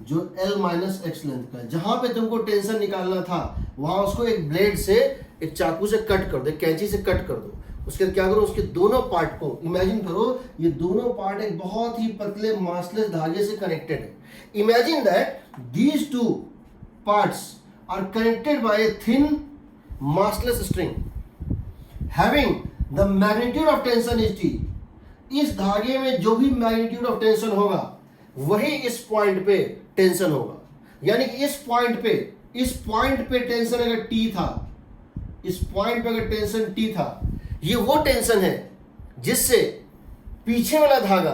जो L माइनस एक्स लेंथ का है। जहां पे तुमको टेंशन निकालना था वहां उसको एक ब्लेड से, एक चाकू से कट कर दो, एक कैंची से कट कर दो। उसके बाद क्या करो, उसके दोनों पार्ट को इमेजिन करो, ये दोनों पार्ट एक बहुत ही पतले मासलेस धागे से कनेक्टेड है। Imagine that these two parts are connected by a thin massless string having the magnitude of tension is T. इस धागे में जो भी मैग्नीट्यूड ऑफ टेंशन होगा वही इस पॉइंट पे टेंशन होगा। यानी कि इस पॉइंट पे टेंशन अगर टी था, इस पॉइंट पे अगर टेंशन टी था, ये वो टेंशन है जिससे पीछे वाला धागा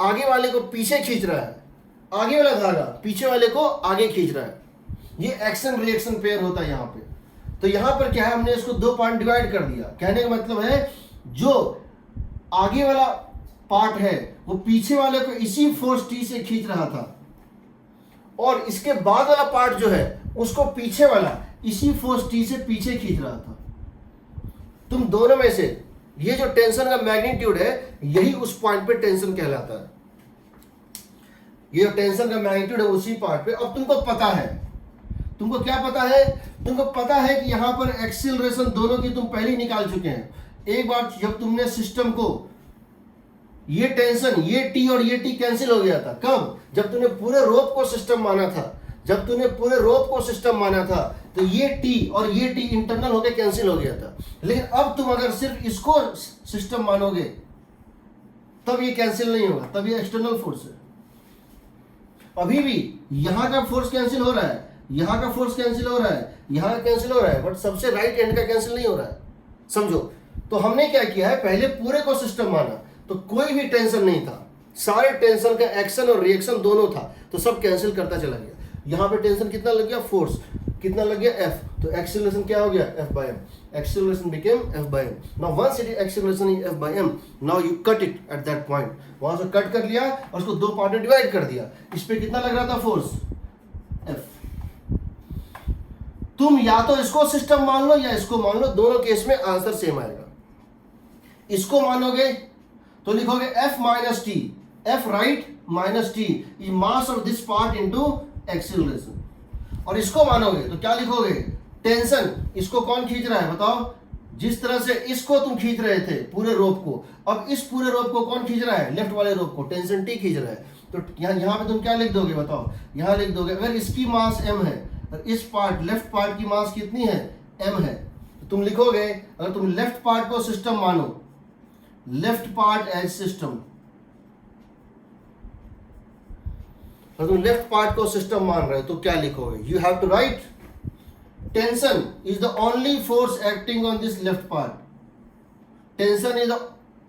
आगे वाले को पीछे खींच रहा है, आगे वाला धागा पीछे वाले को आगे खींच रहा है। ये एक्शन रिएक्शन पेयर होता है यहाँ पे। तो यहाँ पर क्या है, हमने इसको 2 पार्ट डिवाइड कर दिया। कहने का मतलब है जो आगे वाला पार्ट है वो पीछे वाले को इसी फोर्स टी से खींच रहा था, और इसके बाद वाला पार्ट जो है उसको पीछे वाला इसी फोर्स टी से पीछे खींच रहा था। तुम दोनों में से ये जो टेंशन का मैग्नीट्यूड है यही उस पॉइंट पे टेंशन कहलाता है। ये जो टेंशन का मैग्नीट्यूड है उसी पार्ट पे। अब तुमको पता है, तुमको क्या पता है, तुमको पता है कि यहां पर एक्सीलरेशन दोनों की तुम पहले ही निकाल चुके हैं। एक बार जब तुमने सिस्टम को ये टेंशन, ये टी और ये टी कैंसिल हो गया था। कब? जब तूने पूरे रोप को सिस्टम माना था। जब तूने पूरे रोप को सिस्टम माना था तो ये टी और ये टी इंटरनल होकर कैंसिल हो गया था। लेकिन अब तुम अगर सिर्फ इसको सिस्टम मानोगे तब ये कैंसिल नहीं होगा, तब ये एक्सटर्नल फोर्स है। अभी भी यहां का फोर्स कैंसिल हो रहा है, यहां का फोर्स कैंसिल हो रहा है, यहां का कैंसिल हो रहा है, बट सबसे राइट एंड का कैंसिल नहीं हो रहा है। समझो, तो हमने क्या किया है, पहले पूरे को सिस्टम माना तो कोई भी टेंशन नहीं था, सारे टेंशन का एक्शन और रिएक्शन दोनों था, तो सब कैंसिल करता चला गया। यहाँ पे टेंशन कितना लग गया, फोर्स कितना लग गया, F, तो एक्सीलरेशन क्या हो गया, F by m, acceleration became F by m. Now once it is acceleration is F by m, now you cut it at that point. वहां से कट कर लिया और उसको 2 पार्ट में डिवाइड कर दिया। इस पे कितना लग रहा था फोर्स, F। तुम या तो इसको सिस्टम मान लो या इसको मान लो, दोनों केस में आंसर सेम आएगा। इसको मानोगे तो लिखोगे F minus t, F right minus t is mass of this part into acceleration। और इसको मानोगे तो क्या लिखोगे, टेंशन इसको कौन खींच रहा है बताओ। जिस तरह से इसको तुम खींच रहे थे पूरे रोप को, अब इस पूरे रोप को कौन खींच रहा है, लेफ्ट वाले रोप को टेंशन टी खींच रहा है। तो यहाँ पे तुम क्या लिख दोगे बताओ, यहाँ लिख दोगे अगर इसकी मास m है और इस पार्ट लेफ्ट पार्ट की मास कितनी है, m है, तो तुम लिखोगे, अगर तुम लेफ्ट पार्ट को सिस्टम मानो, लेफ्ट पार्ट एज सिस्टम, अगर तुम लेफ्ट पार्ट को सिस्टम मान रहे हो तो क्या लिखोगे, you have to write tension is the only force acting on this left part, tension is the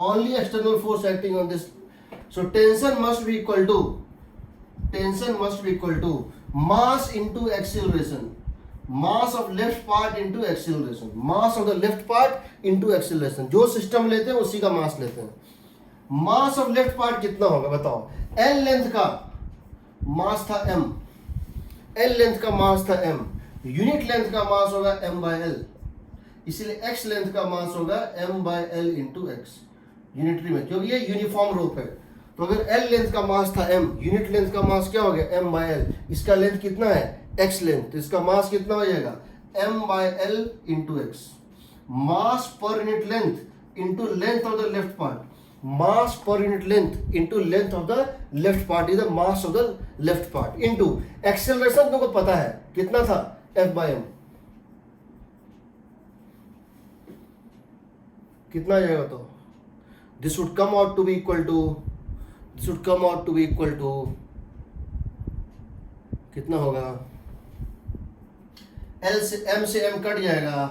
only external force acting on this, so tension must be equal to mass into acceleration, mass of left part into acceleration, mass of the left part into acceleration. जो system लेते हैं उसी का मास लेते हैं। मास of left part कितना होगा बताओ, एल लेंथ का मास था m, l लेंथ का मास था m, यूनिट लेंथ का मास होगा m by l, इसलिए x लेंथ का मास होगा m by l into x unitary में, क्योंकि ये यूनिफॉर्म रोप है। तो अगर l लेंथ का मास था m, यूनिट लेंथ का मास क्या हो गया m by l, इसका लेंथ कितना है x लेंथ, तो इसका मास कितना हो जाएगा m by l into x। Mass per unit length into length of the left part, mass per unit length into length of the left part is the mass of the left part into acceleration तुमको पता है कितना था F by m, कितना आ जाएगा, तो this would come out to be equal to कितना होगा, L से M से M कट जाएगा,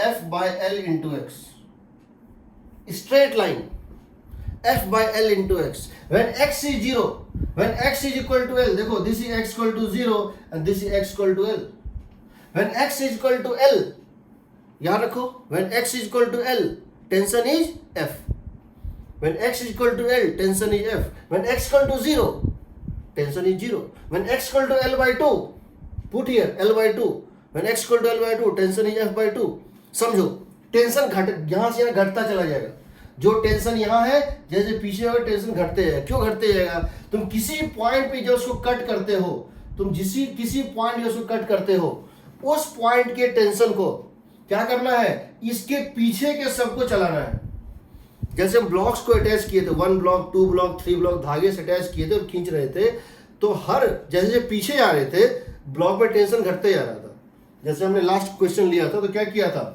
F by L into x, straight line F by L into x, when x is 0, when x is equal to L, देखो this is x equal to 0 and this is x equal to L, when x is equal to L, याद रखो when x is equal to L, tension is F. When x is equal to L, tension is F. When x equal to 0, tension is 0. When x equal to L by 2, put here L by 2. When x equal to L by 2, tension is F by 2. समझो, tension घट यहाँ से यहाँ घटता चला जाएगा. जो tension यहाँ है, जैसे पीछे होगा टेंशन घटते जाएगा. क्यों घटते जाएगा? तुम किसी पॉइंट पे जो उसको कट करते हो, तुम किसी पॉइंट जो उसको कट करते हो, उस पॉइंट के टेंशन को क्या करना है? इसके पीछे के सबको चलाना है. जैसे हम ब्लॉक्स को अटैच किए थे, 1 ब्लॉक, 2 ब्लॉक, 3 ब्लॉक धागे से अटैच किए थे और खींच रहे थे, तो हर जैसे पीछे आ रहे थे ब्लॉक में टेंशन घटते जा रहा था. जैसे हमने लास्ट क्वेश्चन लिया था तो क्या किया था?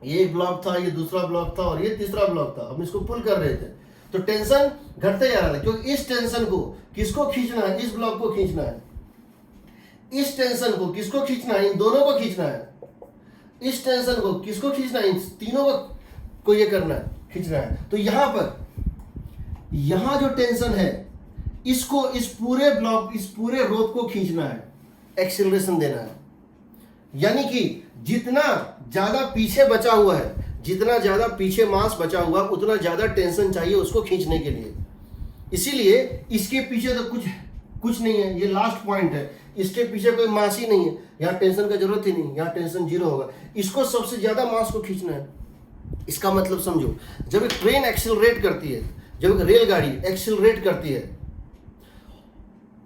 ये एक ब्लॉक था, ये दूसरा ब्लॉक था और ये तीसरा ब्लॉक था. हम इसको पुल कर रहे थे तो टेंशन घटते जा रहा था, क्योंकि इस टेंशन को किसको खींचना है? इस ब्लॉक को खींचना है. इस टेंशन को किसको खींचना है? इन दोनों को खींचना है. इस टेंशन को किसको खींचना है? इन तीनों को ये करना है, खींचना है. तो यहां पर यहां जो टेंशन है, इसको इस पूरे ब्लॉक, इस पूरे रोप को खींचना है, एक्सेलरेशन देना है. यानी कि जितना ज्यादा पीछे बचा हुआ है, जितना ज्यादा पीछे मास बचा हुआ, उतना ज्यादा टेंशन चाहिए उसको खींचने के लिए. इसीलिए इसके पीछे तो कुछ नहीं है, ये लास्ट पॉइंट है. इसके पीछे कोई मास ही नहीं है, यहाँ टेंशन का जरूरत ही नहीं, यहाँ टेंशन 0 होगा. इसको सबसे ज्यादा मास को खींचना है. इसका मतलब समझो, जब एक ट्रेन एक्सेलरेट करती है, जब एक रेलगाड़ी एक्सेलरेट करती है,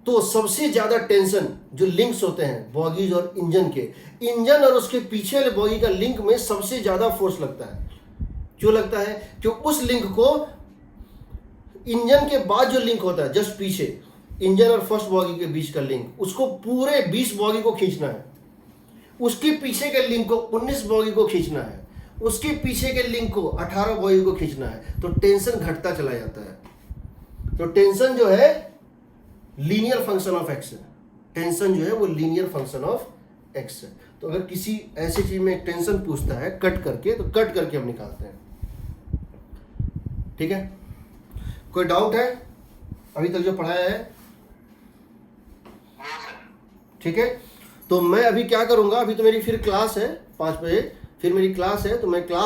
तो सबसे ज्यादा टेंशन जो लिंक्स होते हैं बॉगीज और इंजन के, इंजन और उसके पीछे वाले बॉगी का लिंक में सबसे ज्यादा फोर्स लगता है. क्यों लगता है? क्योंकि उस लिंक को, इंजन के बाद जो लिंक होता है जस्ट पीछे, इंजन और फर्स्ट बॉगी के बीच का लिंक, उसको पूरे 20 बॉगी को खींचना है. उसके पीछे के लिंक को 19 बॉगी को खींचना है. उसके पीछे के लिंक को 18 बॉगी को खींचना है. तो टेंशन घटता चला जाता है. तो टेंशन जो है लीनियर फंक्शन ऑफ एक्स है. टेंशन जो है वो लीनियर फंक्शन ऑफ एक्स है. तो अगर किसी ऐसी चीज में एक टेंशन पूछता है कट करके, तो कट करके हम निकालते हैं. ठीक है? कोई डाउट है अभी तक जो पढ़ाया है? ठीक है, तो मैं अभी क्या करूंगा, अभी तो मेरी फिर क्लास है 5 बजे, फिर मेरी क्लास है, तो मैं क्लास